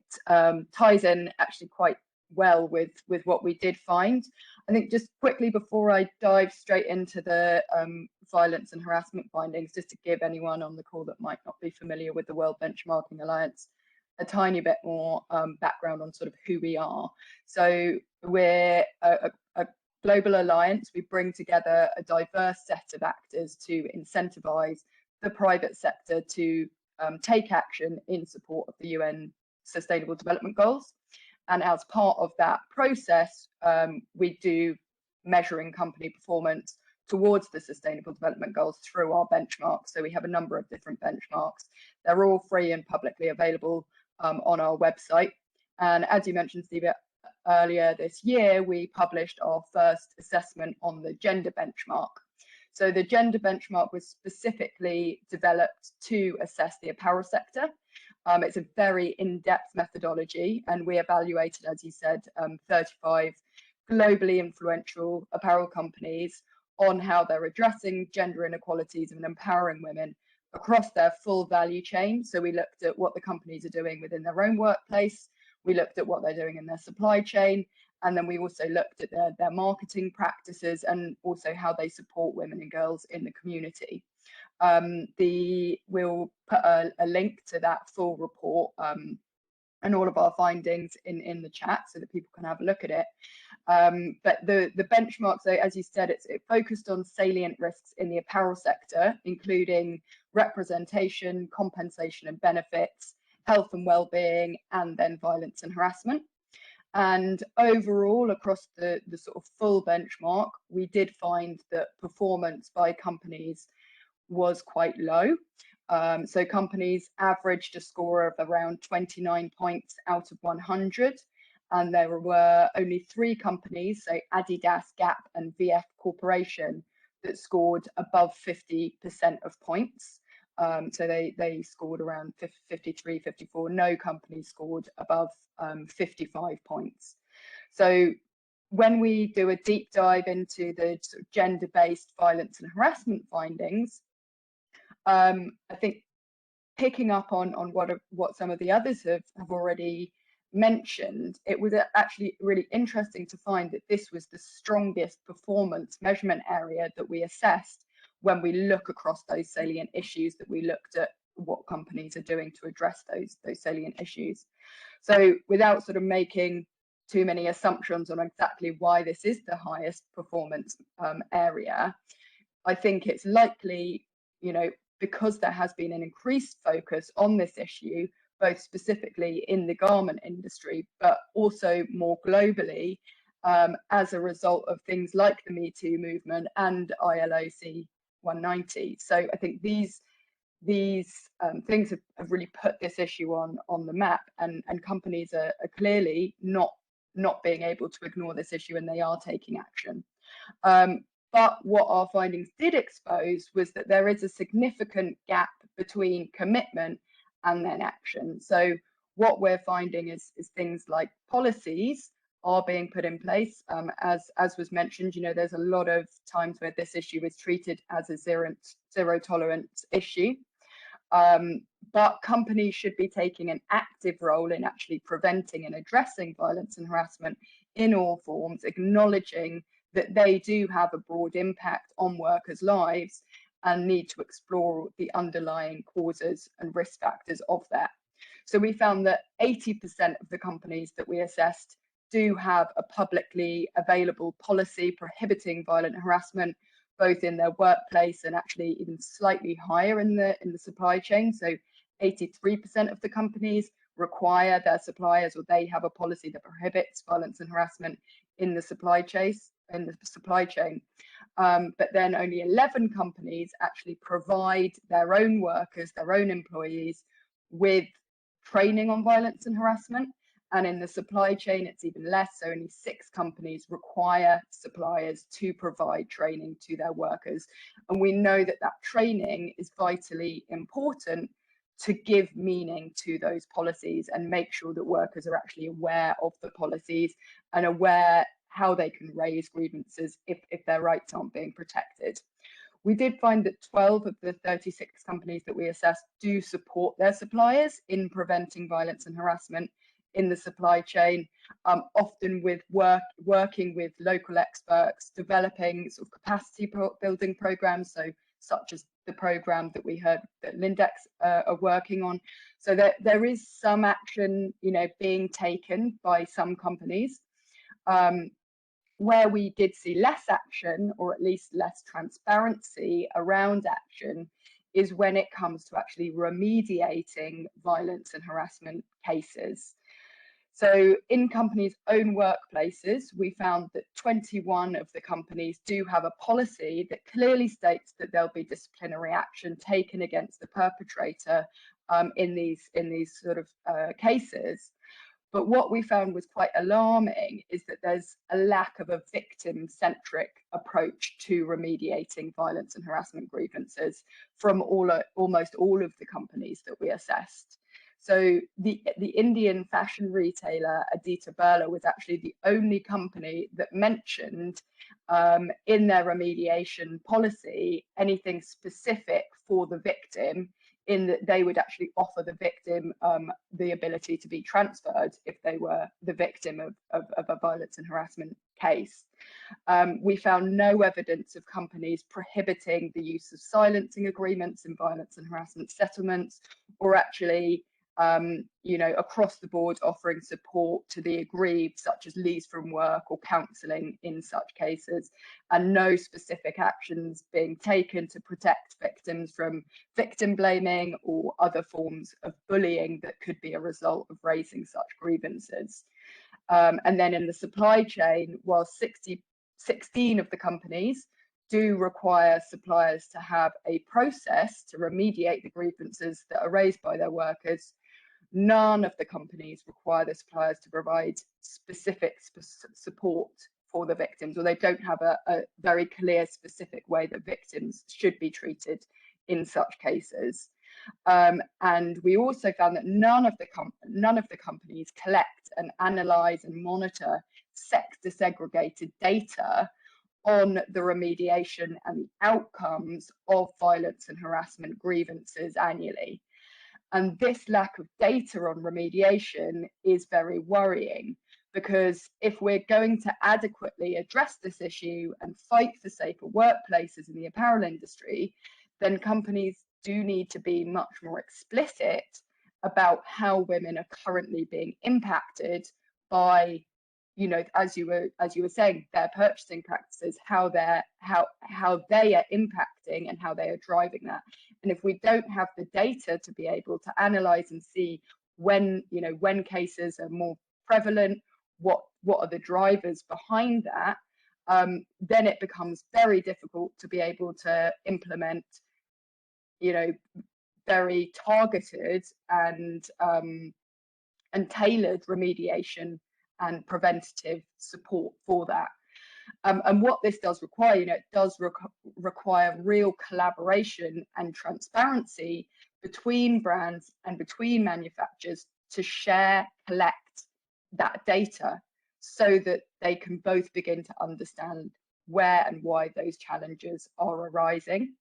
ties in actually quite well with what we did find. I think just quickly before I dive straight into the violence and harassment findings, just to give anyone on the call that might not be familiar with the World Benchmarking Alliance a tiny bit more background on sort of who we are. So we're a global alliance. We bring together a diverse set of actors to incentivize the private sector to take action in support of the UN Sustainable Development Goals. And as part of that process, we do measuring company performance towards the Sustainable Development Goals through our benchmarks. So we have a number of different benchmarks. They're all free and publicly available on our website. And as you mentioned, Steve, earlier this year, we published our first assessment on the gender benchmark. So the gender benchmark was specifically developed to assess the apparel sector. It's a very in-depth methodology, and we evaluated, as you said, 35 globally influential apparel companies on how they're addressing gender inequalities and empowering women across their full value chain. So we looked at what the companies are doing within their own workplace, we looked at what they're doing in their supply chain, and then we also looked at their marketing practices and also how they support women and girls in the community. We'll put a link to that full report and all of our findings in the chat so that people can have a look at it. But the benchmark, so as you said, it focused on salient risks in the apparel sector, including representation, compensation and benefits, health and well-being, and then violence and harassment. And overall, across the sort of full benchmark, we did find that performance by companies was quite low. So companies averaged a score of around 29 points out of 100. And there were only 3 companies, so Adidas, Gap and VF Corporation, that scored above 50% of points. So they scored around 53, 54. No company scored above 55 points. So when we do a deep dive into the sort of gender-based violence and harassment findings, I think picking up on what some of the others have already mentioned, it was actually really interesting to find that this was the strongest performance measurement area that we assessed when we look across those salient issues, that we looked at what companies are doing to address those salient issues. So without sort of making too many assumptions on exactly why this is the highest performance area, I think it's likely, you know, because there has been an increased focus on this issue, both specifically in the garment industry, but also more globally, as a result of things like the Me Too movement and ILO C190. So I think these things have really put this issue on the map, and companies are clearly not being able to ignore this issue, and they are taking action. But what our findings did expose was that there is a significant gap between commitment and then action. So what we're finding is things like policies are being put in place. As was mentioned, you know, there's a lot of times where this issue is treated as a zero tolerance issue. But companies should be taking an active role in actually preventing and addressing violence and harassment in all forms, acknowledging that they do have a broad impact on workers' lives and need to explore the underlying causes and risk factors of that. So we found that 80% of the companies that we assessed do have a publicly available policy prohibiting violent harassment, both in their workplace and actually even slightly higher in the supply chain. So 83% of the companies require their suppliers, or they have a policy that prohibits violence and harassment in the supply chain. But then only 11 companies actually provide their own workers, their own employees, with training on violence and harassment. And in the supply chain, it's even less. So only 6 companies require suppliers to provide training to their workers. And we know that that training is vitally important to give meaning to those policies and make sure that workers are actually aware of the policies and aware how they can raise grievances if their rights aren't being protected. We did find that 12 of the 36 companies that we assessed do support their suppliers in preventing violence and harassment in the supply chain, often with working with local experts, developing sort of capacity building programs, so such as the program that we heard that Lindex are working on. So there is some action, you know, being taken by some companies. Where we did see less action, or at least less transparency around action, is when it comes to actually remediating violence and harassment cases. So in companies' own workplaces, we found that 21 of the companies do have a policy that clearly states that there'll be disciplinary action taken against the perpetrator in these sort of cases. But what we found was quite alarming is that there's a lack of a victim-centric approach to remediating violence and harassment grievances from almost all of the companies that we assessed. So the Indian fashion retailer Aditya Birla was actually the only company that mentioned in their remediation policy anything specific for the victim, in that they would actually offer the victim the ability to be transferred if they were the victim of a violence and harassment case. We found no evidence of companies prohibiting the use of silencing agreements in violence and harassment settlements, or actually across the board offering support to the aggrieved, such as leaves from work or counselling in such cases, and no specific actions being taken to protect victims from victim blaming or other forms of bullying that could be a result of raising such grievances. And then in the supply chain, while 16 of the companies do require suppliers to have a process to remediate the grievances that are raised by their workers, none of the companies require the suppliers to provide specific support for the victims, or they don't have a very clear, specific way that victims should be treated in such cases. And we also found that none of the companies collect and analyze and monitor sector segregated data on the remediation and the outcomes of violence and harassment grievances annually. And this lack of data on remediation is very worrying, because if we're going to adequately address this issue and fight for safer workplaces in the apparel industry, then companies do need to be much more explicit about how women are currently being impacted by, as you were saying, their purchasing practices, how they are impacting and how they are driving that. And if we don't have the data to be able to analyze and see when cases are more prevalent, what are the drivers behind that, then it becomes very difficult to be able to implement, very targeted and tailored remediation and preventative support for that. And what this does require, it does require real collaboration and transparency between brands and between manufacturers to share, collect that data, so that they can both begin to understand where and why those challenges are arising.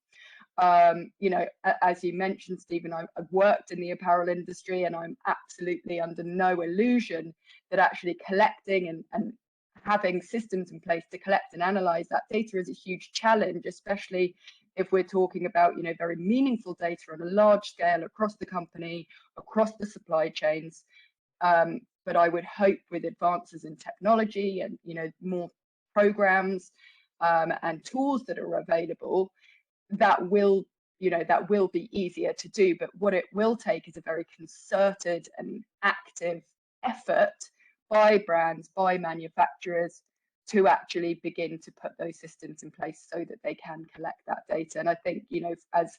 As you mentioned, Stephen, I've worked in the apparel industry, and I'm absolutely under no illusion that actually collecting and having systems in place to collect and analyze that data is a huge challenge, especially if we're talking about, very meaningful data on a large scale across the company, across the supply chains. But I would hope with advances in technology and, more programs and tools that are available, that will be easier to do. But what it will take is a very concerted and active effort by brands, by manufacturers, to actually begin to put those systems in place so that they can collect that data. And I think, as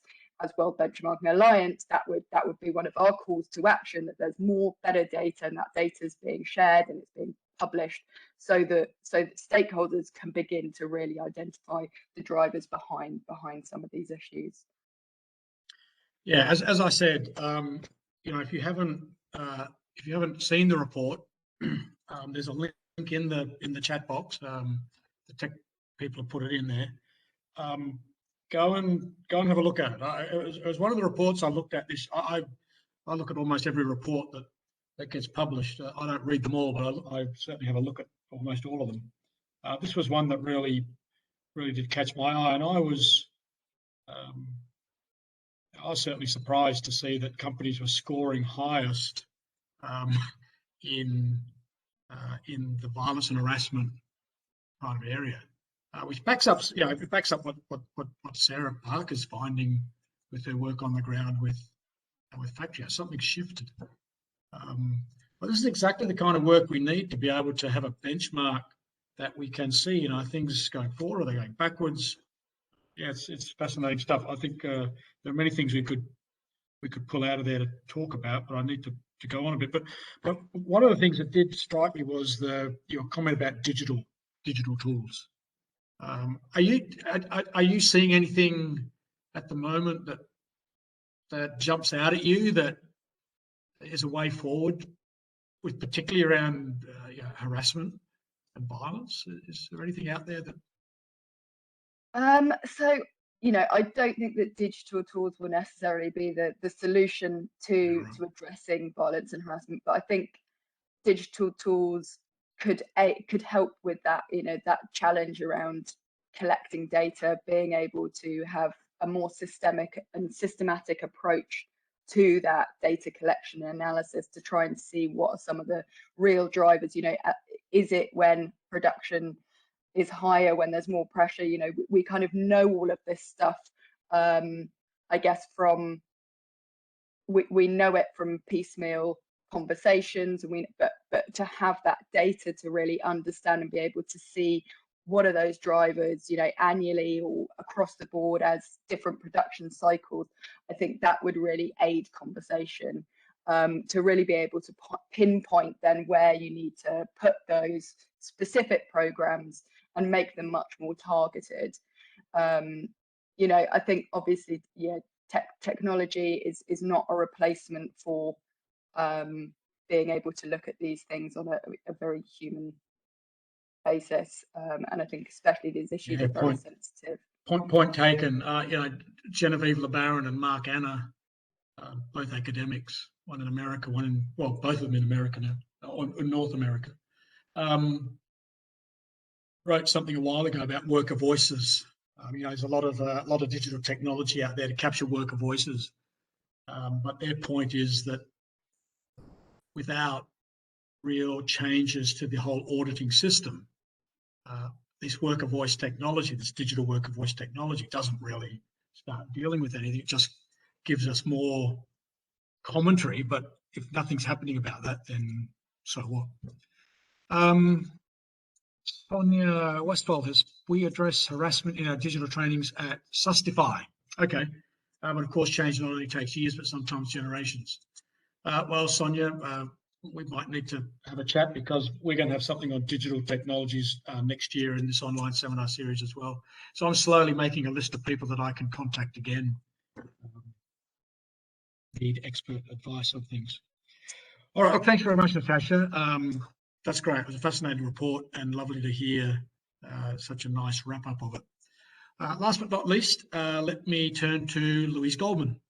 World Benchmarking Alliance, that would be one of our calls to action, that there's more better data, and that data is being shared and it's being published, so that stakeholders can begin to really identify the drivers behind some of these issues. Yeah, as I said, if you haven't seen the report, there's a link in the chat box. The tech people have put it in there. Go and have a look at it. It was one of the reports I looked at. I look at almost every report that gets published. I don't read them all, but I certainly have a look at almost all of them. This was one that really did catch my eye, and I was certainly surprised to see that companies were scoring highest in the violence and harassment kind of area, which backs up, what Sarah Parker's finding with her work on the ground with Factory. Something shifted. But this is exactly the kind of work we need to be able to have a benchmark that we can see, things going forward. Are they going backwards? Yeah, it's fascinating stuff. I think there are many things we could pull out of there to talk about, but I need to go on a bit. But one of the things that did strike me was your comment about digital tools. Are you seeing anything at the moment that jumps out at you that is a way forward, with particularly around harassment and violence? Is there anything out there that? So, you know, I don't think that digital tools will necessarily be the solution to addressing violence and harassment, but I think digital tools could help with that, you know, that challenge around collecting data, being able to have a more systematic approach to that data collection and analysis to try and see what are some of the real drivers. You know, is it when production is higher, when there's more pressure? You know, we kind of know all of this stuff, I guess, from we know it from piecemeal conversations, and but to have that data to really understand and be able to see what are those drivers, you know, annually or across the board as different production cycles, I think that would really aid conversation, to really be able to pinpoint then where you need to put those specific programs and make them much more targeted. You know, I think obviously, yeah, technology is not a replacement for being able to look at these things on a very human basis, and I think especially these issues are very sensitive. Point taken. You know, Genevieve LeBaron and Mark Anna, both academics, one in America, one in, well, both of them in America now, or in North America, wrote something a while ago about worker voices. You know, there's a lot of digital technology out there to capture worker voices, but their point is that without real changes to the whole auditing system, this worker voice technology, this digital worker voice technology, doesn't really start dealing with anything. It just gives us more commentary, but if nothing's happening about that, then so what? Sonia Westphal has, we address harassment in our digital trainings at Sustify. Okay, but of course change not only takes years, but sometimes generations. Well, Sonia, we might need to have a chat, because we're going to have something on digital technologies next year in this online seminar series as well. So I'm slowly making a list of people that I can contact again. Need expert advice on things. All right, well, thanks very much, Natasha. That's great. It was a fascinating report and lovely to hear such a nice wrap up of it. Last but not least, let me turn to Louise Goldman.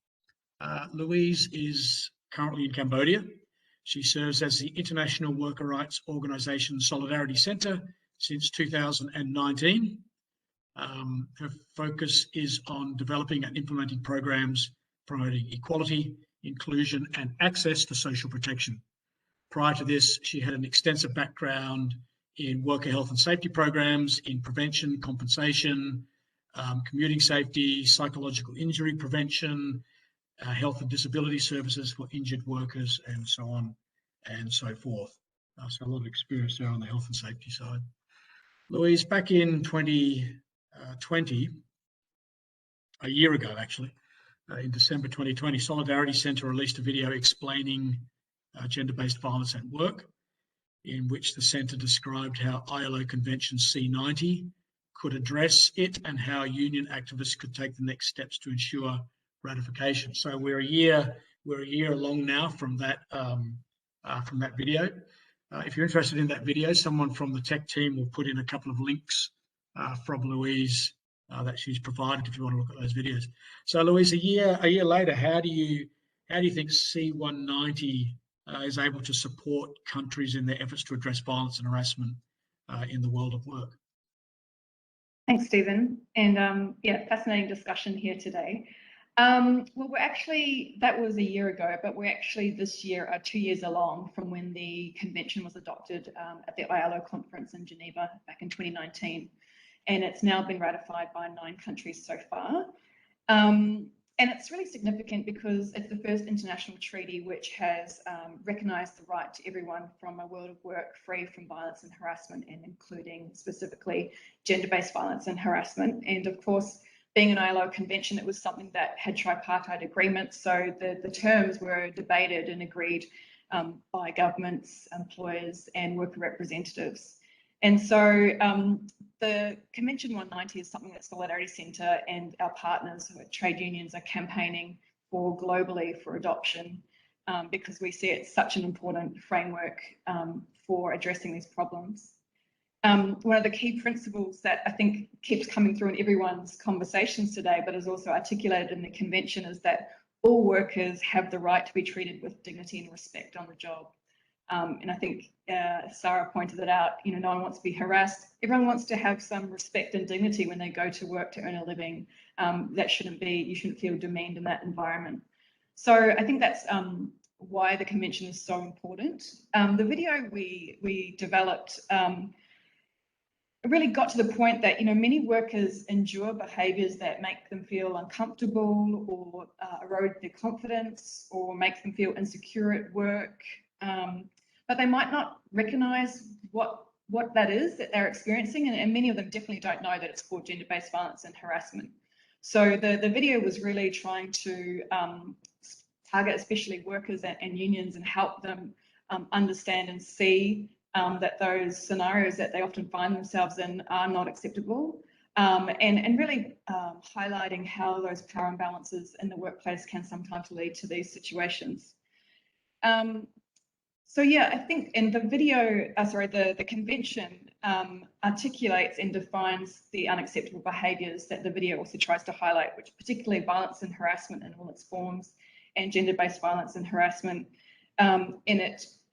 Louise is currently in Cambodia. She serves as the International Worker Rights Organization Solidarity Center since 2019. Her focus is on developing and implementing programs promoting equality, inclusion, and access to social protection. Prior to this, she had an extensive background in worker health and safety programs, in prevention, compensation, commuting safety, psychological injury prevention, health and disability services for injured workers, and so on and so forth. So a lot of experience there on the health and safety side. Louise, back in 2020, a year ago actually, in December 2020, Solidarity Centre released a video explaining gender-based violence at work, in which the centre described how ILO Convention C90 could address it and how union activists could take the next steps to ensure ratification. So we're a year along now from that video. If you're interested in that video, someone from the tech team will put in a couple of links from Louise that she's provided if you want to look at those videos. So Louise, a year later, how do you think C190 is able to support countries in their efforts to address violence and harassment in the world of work? Thanks, Stephen. And yeah, fascinating discussion here today. Well, we're actually, that was a year ago, but we're actually this year are 2 years along from when the convention was adopted at the ILO conference in Geneva back in 2019. And it's now been ratified by 9 countries so far. And it's really significant because it's the first international treaty which has recognised the right to everyone from a world of work free from violence and harassment, and including specifically gender-based violence and harassment. And of course, being an ILO convention, it was something that had tripartite agreements. So the terms were debated and agreed by governments, employers, and worker representatives. And so the Convention 190 is something that Solidarity Centre and our partners, trade unions, are campaigning for globally for adoption. because we see it's such an important framework for addressing these problems. One of the key principles that I think keeps coming through in everyone's conversations today, but is also articulated in the convention, is that all workers have the right to be treated with dignity and respect on the job. And I think Sarah pointed it out, you know, no one wants to be harassed. Everyone wants to have some respect and dignity when they go to work to earn a living. That shouldn't be, you shouldn't feel demeaned in that environment. So I think that's why the convention is so important. The video we developed really got to the point that, you know, many workers endure behaviours that make them feel uncomfortable or erode their confidence or make them feel insecure at work. But they might not recognise what that is that they're experiencing, and many of them definitely don't know that it's called gender-based violence and harassment. So the video was really trying to target especially workers and unions and help them understand and see that those scenarios that they often find themselves in are not acceptable, and really highlighting how those power imbalances in the workplace can sometimes lead to these situations. So yeah, I think in the video, the convention articulates and defines the unacceptable behaviours that the video also tries to highlight, which particularly violence and harassment in all its forms, and gender-based violence and harassment.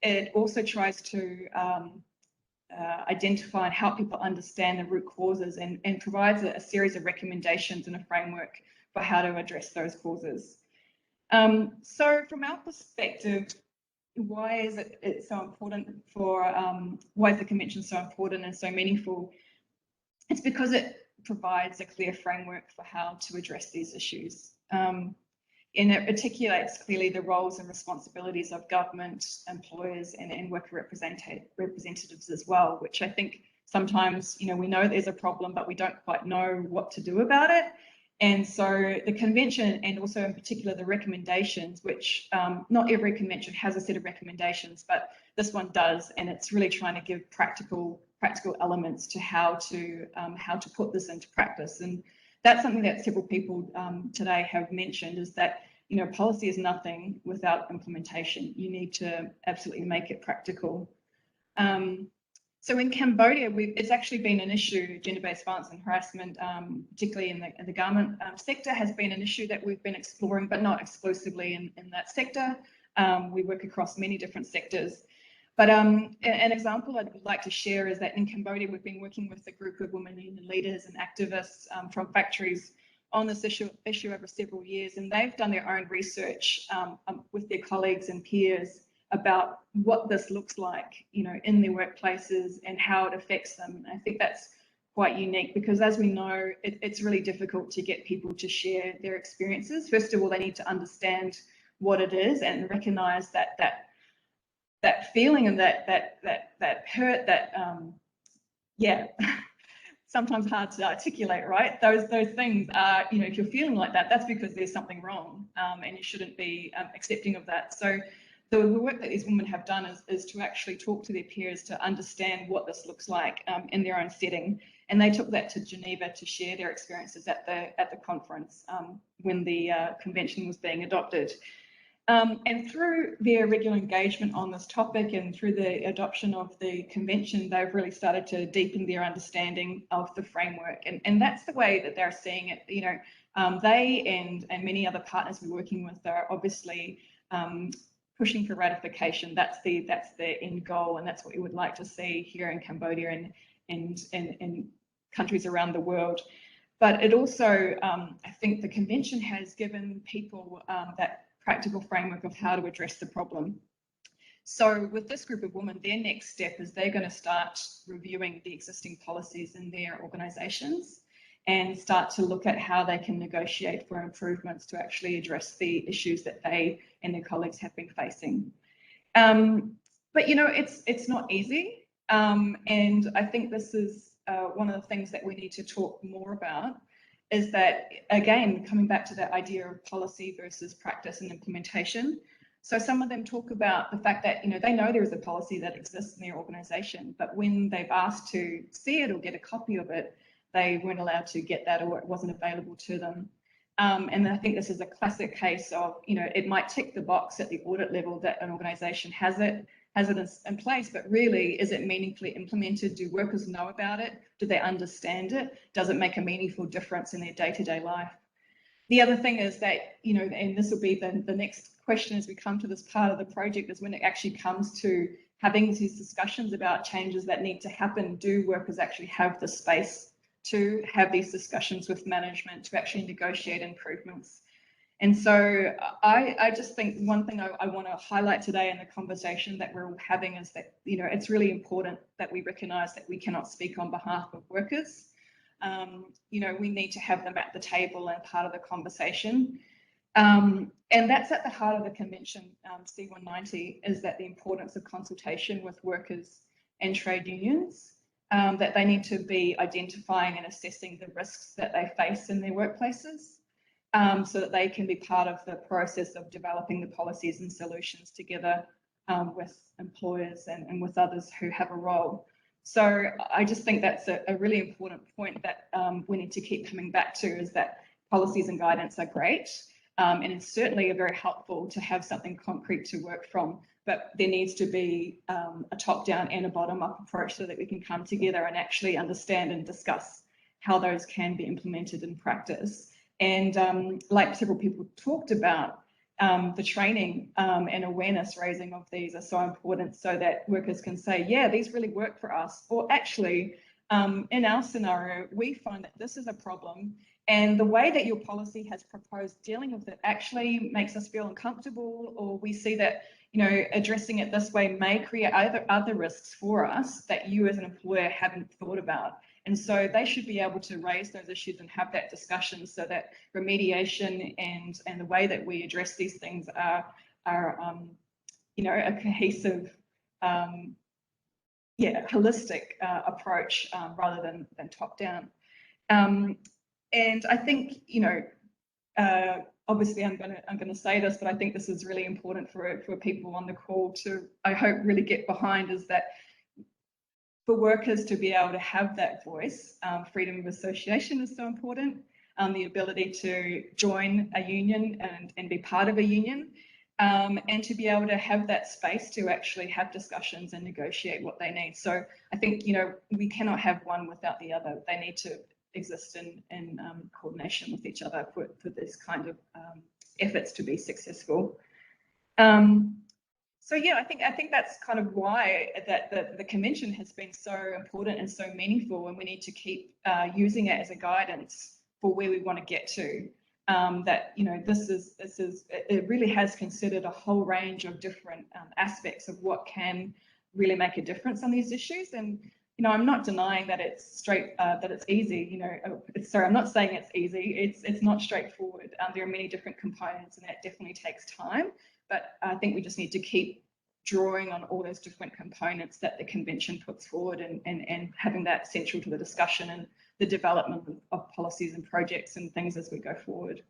It also tries to identify and help people understand the root causes, and provides a series of recommendations and a framework for how to address those causes. So from our perspective, why is it so important for, why is the convention so important and so meaningful? It's because it provides a clear framework for how to address these issues. And it articulates clearly the roles and responsibilities of government, employers, and worker representatives as well, which I think sometimes, you know, we know there's a problem, but we don't quite know what to do about it. And so the convention, and also in particular the recommendations, which not every convention has a set of recommendations, but this one does, and it's really trying to give practical elements to how to put this into practice. And that's something that several people today have mentioned, is that, you know, policy is nothing without implementation. You need to absolutely make it practical. So in Cambodia, it's actually been an issue. Gender-based violence and harassment, particularly in the garment sector, has been an issue that we've been exploring, but not exclusively in that sector. We work across many different sectors. But an example I'd like to share is that in Cambodia, we've been working with a group of women union leaders and activists from factories on this issue over several years, and they've done their own research with their colleagues and peers about what this looks like, you know, in their workplaces and how it affects them. And I think that's quite unique, because as we know, it's really difficult to get people to share their experiences. First of all, they need to understand what it is and recognise that feeling and that hurt, that sometimes hard to articulate, right? Those things are, you know, if you're feeling like that, that's because there's something wrong, and you shouldn't be accepting of that. So the work that these women have done is to actually talk to their peers to understand what this looks like in their own setting. And they took that to Geneva to share their experiences at the conference when the convention was being adopted. And through their regular engagement on this topic and through the adoption of the convention, they've really started to deepen their understanding of the framework. And that's the way that they're seeing it. You know, they and many other partners we're working with are obviously pushing for ratification. That's the end goal, and that's what we would like to see here in Cambodia and countries around the world. But it also, I think the convention has given people that practical framework of how to address the problem. So with this group of women, their next step is they're going to start reviewing the existing policies in their organisations and start to look at how they can negotiate for improvements to actually address the issues that they and their colleagues have been facing. But you know, it's not easy, and I think this is one of the things that we need to talk more about, is that, again, coming back to that idea of policy versus practice and implementation. So some of them talk about the fact that, you know, they know there is a policy that exists in their organisation, but when they've asked to see it or get a copy of it, they weren't allowed to get that, or it wasn't available to them. And I think this is a classic case of, it might tick the box at the audit level that an organisation has it in place, but really, is it meaningfully implemented? Do workers know about it? Do they understand it? Does it make a meaningful difference in their day-to-day life? The other thing is that, and this will be the next question as we come to this part of the project, is when it actually comes to having these discussions about changes that need to happen, do workers actually have the space to have these discussions with management to actually negotiate improvements? And so I just think one thing I want to highlight today in the conversation that we're all having is that, it's really important that we recognise that we cannot speak on behalf of workers. We need to have them at the table and part of the conversation. And that's at the heart of the convention, C190, is that the importance of consultation with workers and trade unions, that they need to be identifying and assessing the risks that they face in their workplaces, so that they can be part of the process of developing the policies and solutions together with employers and with others who have a role. So I just think that's a really important point that we need to keep coming back to, is that policies and guidance are great, and it's certainly very helpful to have something concrete to work from, but there needs to be a top-down and a bottom-up approach so that we can come together and actually understand and discuss how those can be implemented in practice. And like several people talked about, the training and awareness raising of these are so important, so that workers can say, yeah, these really work for us, or actually, in our scenario, we find that this is a problem, and the way that your policy has proposed dealing with it actually makes us feel uncomfortable, or we see that, addressing it this way may create other risks for us that you as an employer haven't thought about. And so they should be able to raise those issues and have that discussion, so that remediation and the way that we address these things are a cohesive, holistic approach rather than top down. And I think, obviously I'm going to say this, but I think this is really important for people on the call to, I hope, really get behind, is that for workers to be able to have that voice, freedom of association is so important, the ability to join a union and be part of a union, and to be able to have that space to actually have discussions and negotiate what they need. So I think, we cannot have one without the other. They need to exist in coordination with each other for this kind of efforts to be successful. So yeah, I think that's kind of why that the convention has been so important and so meaningful, and we need to keep using it as a guidance for where we want to get to. That it really has considered a whole range of different aspects of what can really make a difference on these issues. And I'm not denying that it's that it's easy. Sorry, I'm not saying it's easy. It's not straightforward. There are many different components, and that definitely takes time. But I think we just need to keep drawing on all those different components that the convention puts forward, and having that central to the discussion and the development of policies and projects and things as we go forward.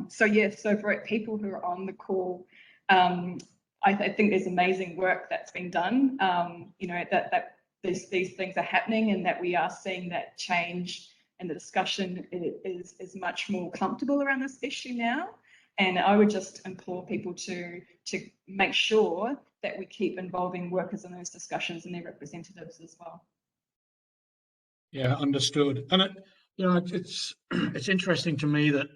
So for people who are on the call, I think there's amazing work that's been done. That these things are happening, and that we are seeing that change, and the discussion is much more comfortable around this issue now. And I would just implore people to make sure that we keep involving workers in those discussions and their representatives as well. Yeah, understood. And it's interesting to me that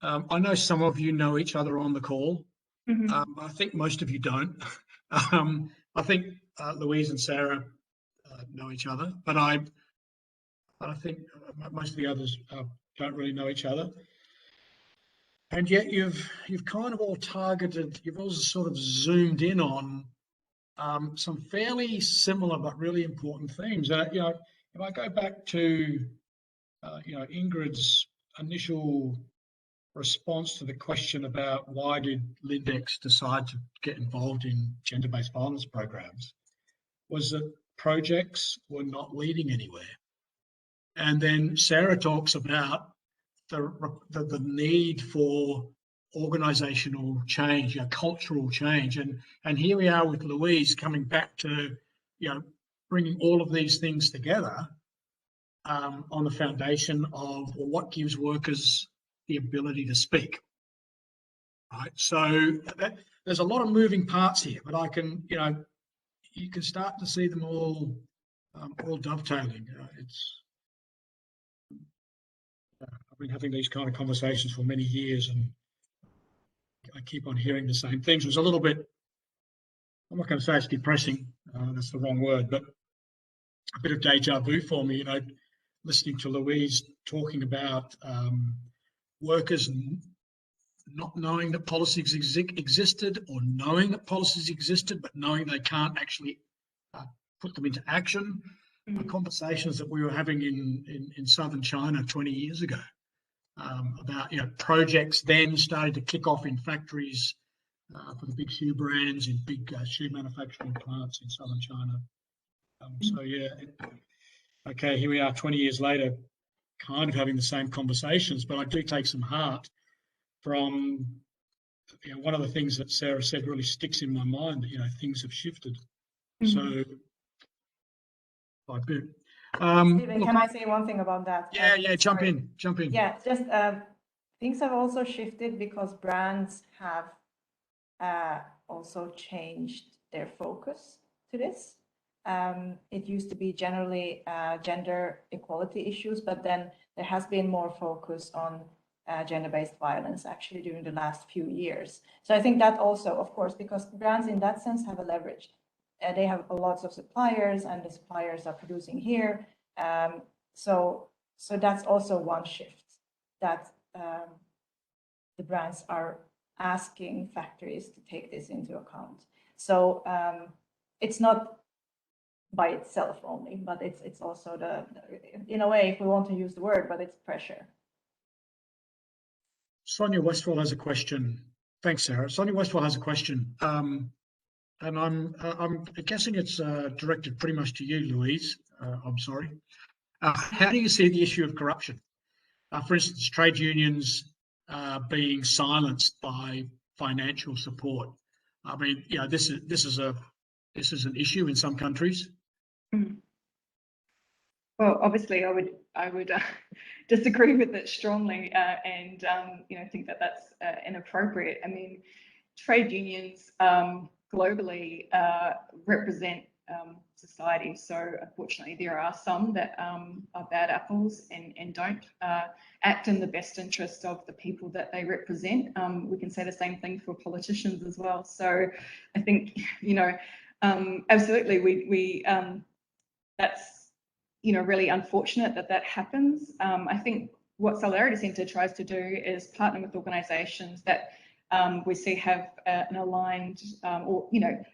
I know some of you know each other on the call. Mm-hmm. I think most of you don't. I think Louise and Sarah know each other, but I think most of the others don't really know each other. And yet you've kind of all targeted, you've also sort of zoomed in on some fairly similar but really important themes. If I go back to Ingrid's initial response to the question about why did Lindex decide to get involved in gender-based violence programs, was that projects were not leading anywhere. And then Sarah talks about the need for organisational change, cultural change, and here we are with Louise coming back to bringing all of these things together on the foundation of what gives workers the ability to speak. Right. So there's a lot of moving parts here, but I can, you can start to see them all dovetailing. I've been having these kind of conversations for many years, and I keep on hearing the same things. It was a little bit, I'm not going to say it's depressing, that's the wrong word, but a bit of deja vu for me, listening to Louise talking about workers not knowing that policies existed, or knowing that policies existed, but knowing they can't actually put them into action. The conversations that we were having in southern China 20 years ago about projects then started to kick off in factories for the big shoe brands in big shoe manufacturing plants in southern China. So yeah, okay, here we are 20 years later, kind of having the same conversations, but I do take some heart from one of the things that Sarah said really sticks in my mind, that things have shifted. So quite a bit. Stephen, can I say one thing about that? Yeah, jump in. Yeah, just things have also shifted because brands have also changed their focus to this. It used to be generally gender equality issues, but then there has been more focus on gender-based violence actually during the last few years. So I think that also, of course, because brands in that sense have a leverage. They have lots of suppliers, and the suppliers are producing here. So that's also one shift, that the brands are asking factories to take this into account. So it's not by itself only, but it's also in a way, if we want to use the word, but it's pressure. Sonia Westphal has a question. Thanks, Sarah. Sonia Westphal has a question, and I'm guessing it's directed pretty much to you, Louise. I'm sorry. How do you see the issue of corruption? For instance, trade unions being silenced by financial support. I mean, this is an issue in some countries. Well, obviously, I would disagree with it strongly, and think that that's inappropriate. I mean, trade unions globally represent society. So unfortunately, there are some that are bad apples and don't act in the best interest of the people that they represent. We can say the same thing for politicians as well. So I think, absolutely, we that's, really unfortunate that happens. I think what Solidarity Centre tries to do is partner with organisations that we see have an aligned or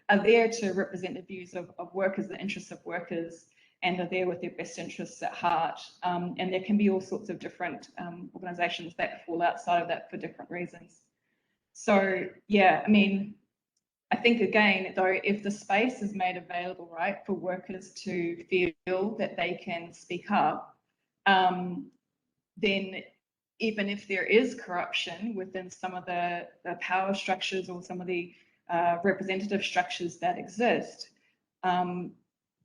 are there to represent the views of workers, the interests of workers, and are there with their best interests at heart. And there can be all sorts of different organisations that fall outside of that for different reasons. So yeah, I mean, I think again, though, if the space is made available, right, for workers to feel that they can speak up, then even if there is corruption within some of the power structures or some of the representative structures that exist,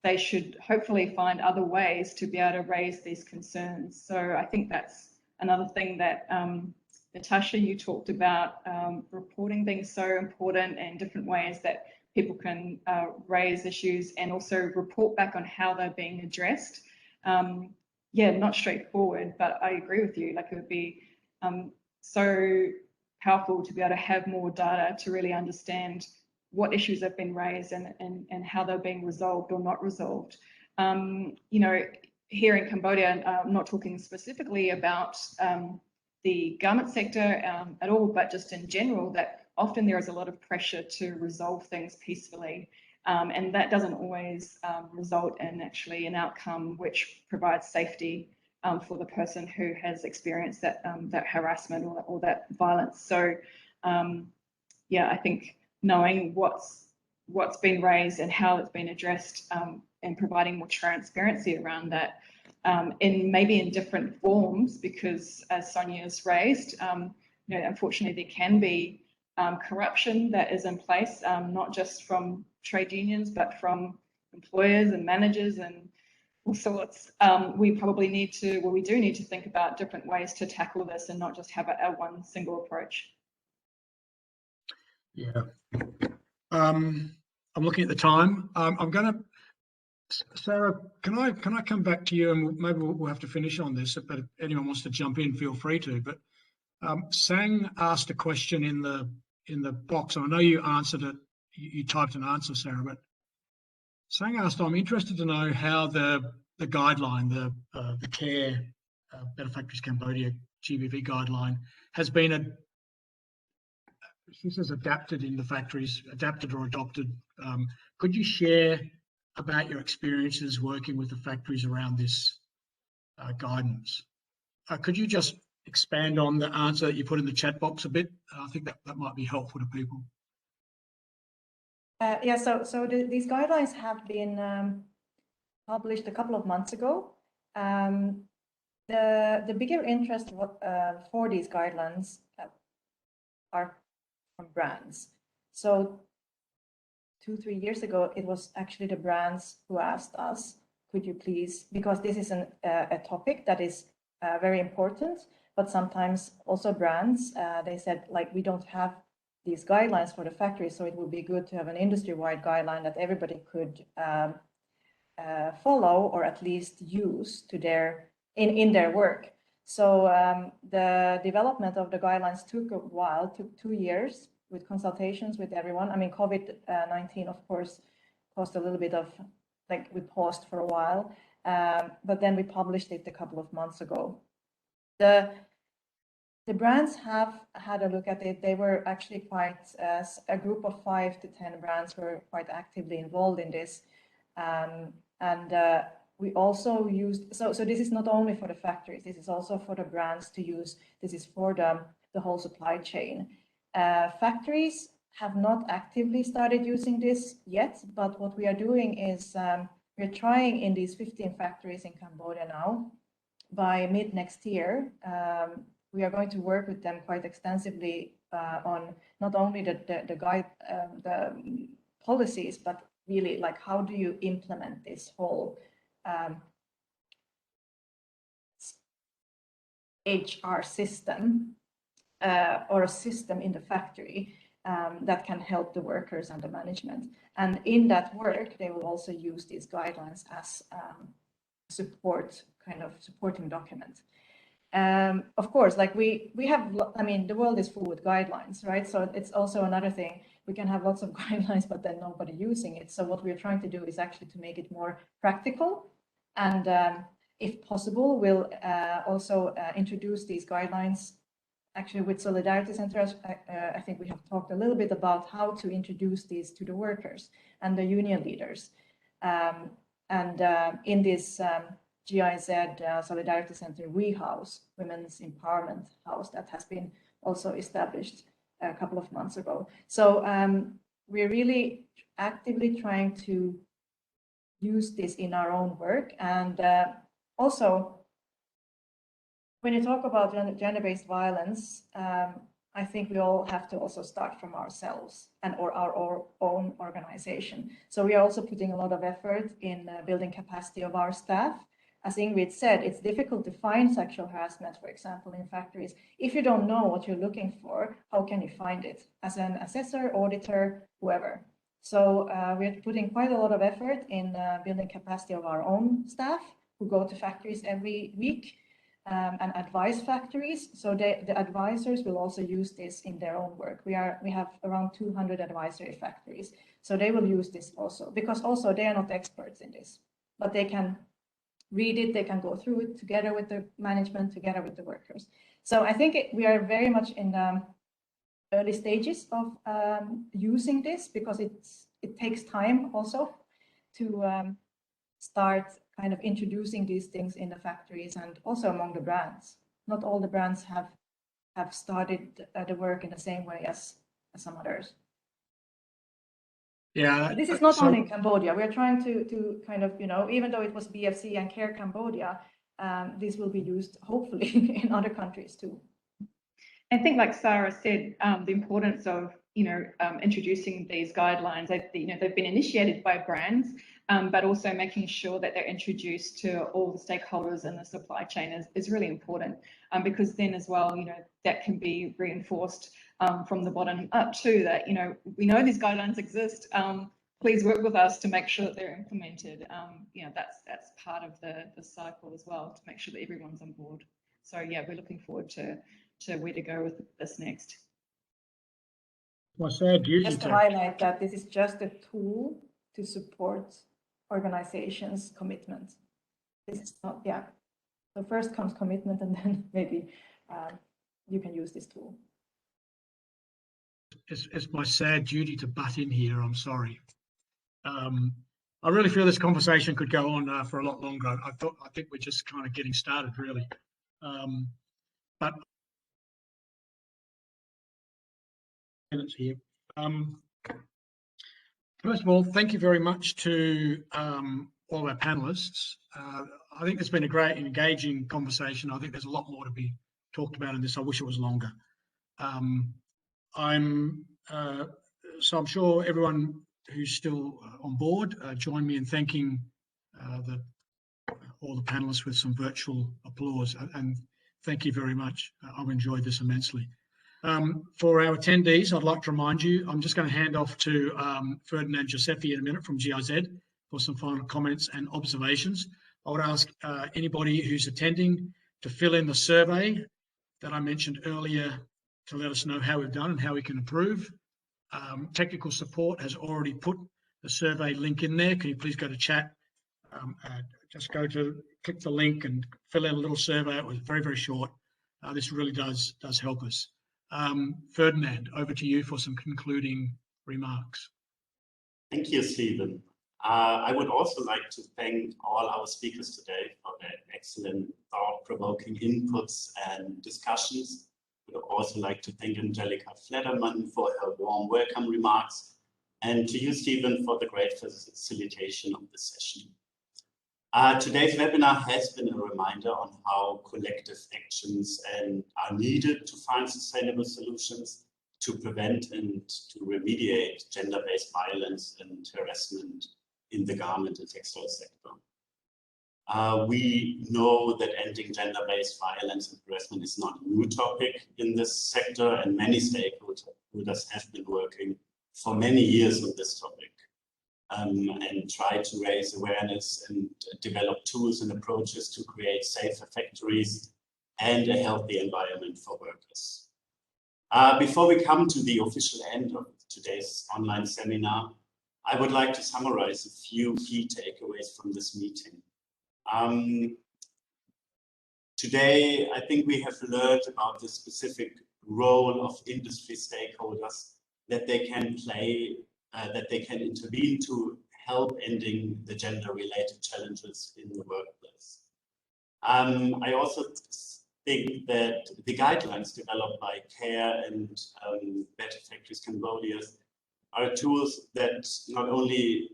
they should hopefully find other ways to be able to raise these concerns. So I think that's another thing that Natasha, you talked about reporting being so important, and different ways that people can raise issues and also report back on how they're being addressed. Yeah, not straightforward, but I agree with you. Like, it would be so powerful to be able to have more data to really understand what issues have been raised and how they're being resolved or not resolved. Here in Cambodia, I'm not talking specifically about the garment sector at all, but just in general, that often there is a lot of pressure to resolve things peacefully. And that doesn't always result in actually an outcome which provides safety for the person who has experienced that harassment or that violence. So yeah, I think knowing what's been raised and how it's been addressed, and providing more transparency around that, maybe in different forms, because as Sonia's raised, unfortunately there can be corruption that is in place, not just from trade unions, but from employers and managers and all sorts. We probably need to, well, we do need to think about different ways to tackle this and not just have a one single approach. Yeah. I'm looking at the time. I'm going to, Sarah, can I come back to you, and maybe we'll have to finish on this, but if anyone wants to jump in, feel free to. But Sang asked a question in the box, and I know you answered it. You typed an answer, Sarah, but Sang asked, I'm interested to know how the guideline, the CARE, Better Factories Cambodia GBV guideline, has been she says adapted in the factories, adapted or adopted. Could you share about your experiences working with the factories around this guidance? Could you just expand on the answer that you put in the chat box a bit? I think that might be helpful to people. Yeah, so these guidelines have been published a couple of months ago. The bigger interest for these guidelines are from brands. So 2-3 years ago, it was actually the brands who asked us, could you please, because this is a topic that is very important, but sometimes also brands, they said, like, we don't have these guidelines for the factory, so it would be good to have an industry-wide guideline that everybody could follow or at least use to in their work. So the development of the guidelines took a while, took 2 years with consultations with everyone. I mean, COVID-19, of course, caused a little bit of, like, we paused for a while, but then we published it a couple of months ago. The brands have had a look at it. They were actually quite, a group of 5 to 10 brands were quite actively involved in this. We also used, so this is not only for the factories, this is also for the brands to use, this is for the whole supply chain. Factories have not actively started using this yet, but what we are doing is we're trying in these 15 factories in Cambodia now. By mid next year, we are going to work with them quite extensively on not only the policies, but really, like, how do you implement this whole HR system or a system in the factory that can help the workers and the management. And in that work, they will also use these guidelines as support, kind of supporting document. Of course, like we have, I mean, the world is full with guidelines, right? So it's also another thing. We can have lots of guidelines, but then nobody using it. So what we're trying to do is actually to make it more practical. And if possible, we'll also introduce these guidelines actually with Solidarity Centers. I think we have talked a little bit about how to introduce these to the workers and the union leaders. In this GIZ Solidarity Center House, Women's Empowerment House, that has been also established a couple of months ago. So we're really actively trying to use this in our own work. And also, when you talk about gender-based violence, I think we all have to also start from ourselves or our own organization. So we are also putting a lot of effort in building capacity of our staff. As Ingrid said, it's difficult to find sexual harassment, for example, in factories. If you don't know what you're looking for, how can you find it? As an assessor, auditor, whoever. So we're putting quite a lot of effort in building capacity of our own staff who go to factories every week and advise factories. So the advisors will also use this in their own work. We have around 200 advisory factories. So they will use this also, because also they are not experts in this, but they can read it, they can go through it together with the management, together with the workers. So I think we are very much in the early stages of using this, because it takes time also to start kind of introducing these things in the factories and also among the brands. Not all the brands have started the work in the same way as some others. Yeah, but this is not only in Cambodia. We're trying to kind of, you know, even though it was BFC and CARE Cambodia, this will be used hopefully in other countries too. I think, like Sarah said, the importance of introducing these guidelines. They've been initiated by brands, but also making sure that they're introduced to all the stakeholders in the supply chain is really important, because then as well, that can be reinforced from the bottom up too, that, we know these guidelines exist. Please work with us to make sure that they're implemented. That's part of the cycle as well, to make sure that everyone's on board. So yeah, we're looking forward to where to go with this next. My sad duty just to highlight that this is just a tool to support organizations' commitment. This is not, so first comes commitment, and then maybe you can use this tool. It's my sad duty to butt in here. I'm sorry. I really feel this conversation could go on for a lot longer. I think we're just kind of getting started, really. But minutes here. First of all, thank you very much to all our panelists. I think it's been a great engaging conversation. I think there's a lot more to be talked about in this. I wish it was longer. So I'm sure everyone who's still on board join me in thanking all the panelists with some virtual applause, and thank you very much. I've enjoyed this immensely. For our attendees, I'd like to remind you, I'm just going to hand off to Ferdinand Giuseppe in a minute from GIZ for some final comments and observations. I would ask anybody who's attending to fill in the survey that I mentioned earlier to let us know how we've done and how we can improve. Technical support has already put the survey link in there. Can you please go to chat? Just click the link and fill in a little survey. It was very, very short. This really does help us. Ferdinand, over to you for some concluding remarks. Thank you, Stephen. I would also like to thank all our speakers today for their excellent, thought-provoking inputs and discussions. I would also like to thank Angelika Flederman for her warm welcome remarks, and to you, Stephen, for the great facilitation of this session. Today's webinar has been a reminder on how collective actions are needed to find sustainable solutions to prevent and to remediate gender-based violence and harassment in the garment and textile sector. We know that ending gender-based violence and harassment is not a new topic in this sector, and many stakeholders have been working for many years on this topic. And try to raise awareness and develop tools and approaches to create safer factories and a healthy environment for workers. Before we come to the official end of today's online seminar, I would like to summarize a few key takeaways from this meeting. Today, I think we have learned about the specific role of industry stakeholders that they can play, that they can intervene to help ending the gender-related challenges in the workplace. I also think that the guidelines developed by CARE and Better Factories Cambodia are tools that not only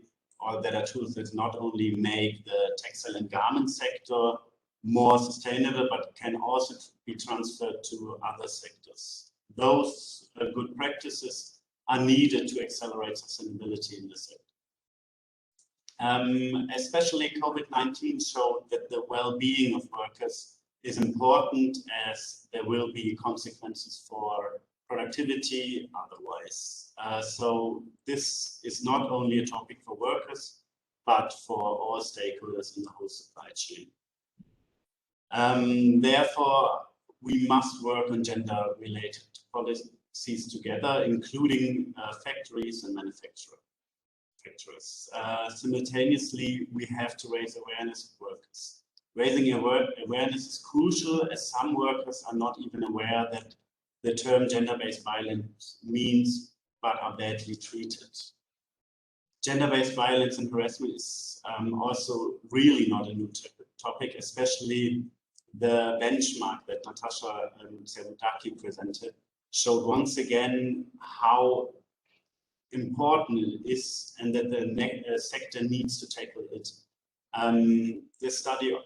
make the textile and garment sector more sustainable, but can also be transferred to other sectors. Those good practices are needed to accelerate sustainability in the sector. Especially COVID-19 showed that the well-being of workers is important, as there will be consequences for productivity otherwise. So this is not only a topic for workers, but for all stakeholders in the whole supply chain. Therefore, we must work on gender-related policies together, including factories and manufacturers. Simultaneously, we have to raise awareness of workers. Raising awareness is crucial, as some workers are not even aware that the term gender-based violence means, but are badly treated. Gender-based violence and harassment is also really not a new topic, especially the benchmark that Natasha Serudaki presented showed once again how important it is and that the sector needs to tackle it. This study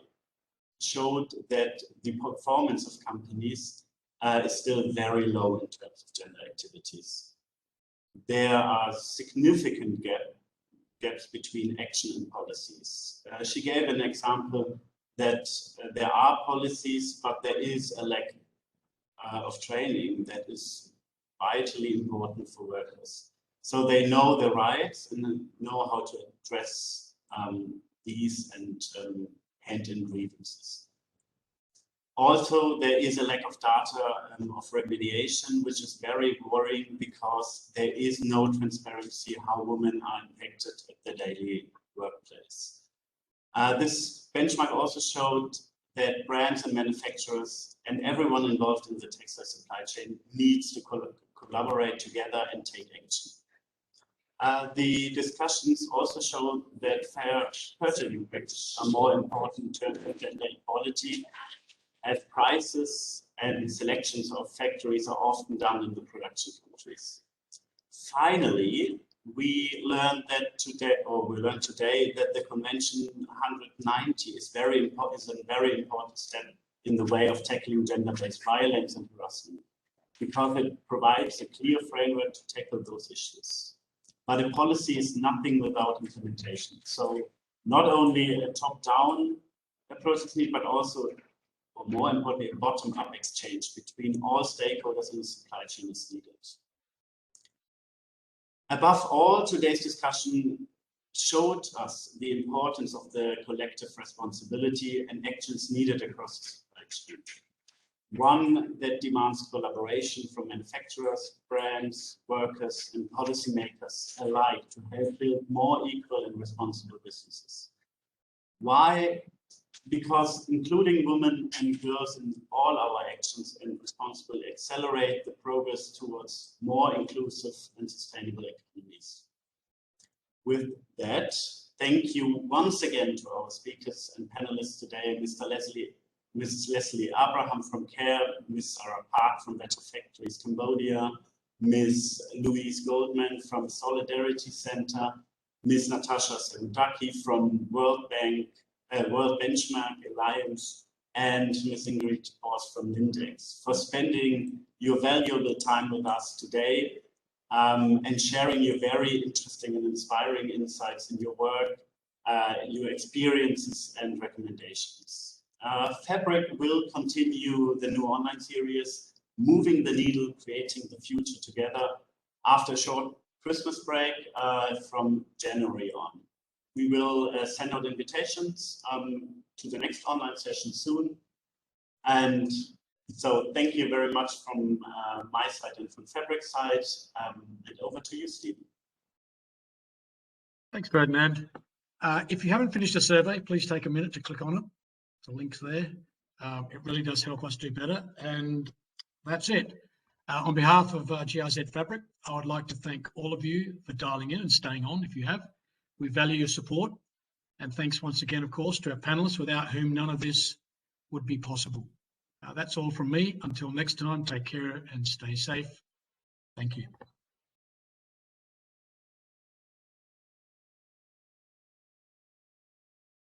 showed that the performance of companies is still very low in terms of gender activities. there are significant gaps between action and policies. She gave an example that there are policies, but there is a lack of training that is vitally important for workers. So they know their rights and know how to address these and hand in grievances. Also, there is a lack of data of remediation, which is very worrying because there is no transparency how women are impacted at the daily workplace. This benchmark also showed that brands and manufacturers and everyone involved in the textile supply chain needs to collaborate together and take action. The discussions also showed that fair purchasing practices are more important in terms of gender equality, as prices and selections of factories are often done in the production countries. Finally, we learned today that the Convention 190 is a very important step in the way of tackling gender-based violence and harassment, because it provides a clear framework to tackle those issues. But a policy is nothing without implementation. So not only a top-down approach is needed, but also, or more importantly, a bottom-up exchange between all stakeholders in the supply chain is needed. Above all, today's discussion showed us the importance of the collective responsibility and actions needed across the supply chain. One that demands collaboration from manufacturers, brands, workers, and policymakers alike to help build more equal and responsible businesses. Why? Because including women and girls in all our actions and responsibility accelerate the progress towards more inclusive and sustainable economies. With that, thank you once again to our speakers and panelists today, Mrs. Leslie Abraham from CARE, Ms. Sarah Park from Better Factories Cambodia, Ms. Louise Goldman from Solidarity Center, Ms. Natasha Sendaki from World Benchmark Alliance, and Ms. Ingrid Bors from Lindex for spending your valuable time with us today and sharing your very interesting and inspiring insights in your work, your experiences and recommendations. Fabric will continue the new online series, Moving the Needle, Creating the Future Together, after a short Christmas break from January on. We will send out invitations to the next online session soon. And so thank you very much from my side and from Fabric's side. And over to you, Stephen. Thanks, Ferdinand. If you haven't finished the survey, please take a minute to click on it. The link's there. It really does help us do better. And that's it. On behalf of GIZ Fabric, I would like to thank all of you for dialing in and staying on if you have. We value your support. And thanks once again, of course, to our panelists, without whom none of this would be possible. That's all from me. Until next time, take care and stay safe. Thank you.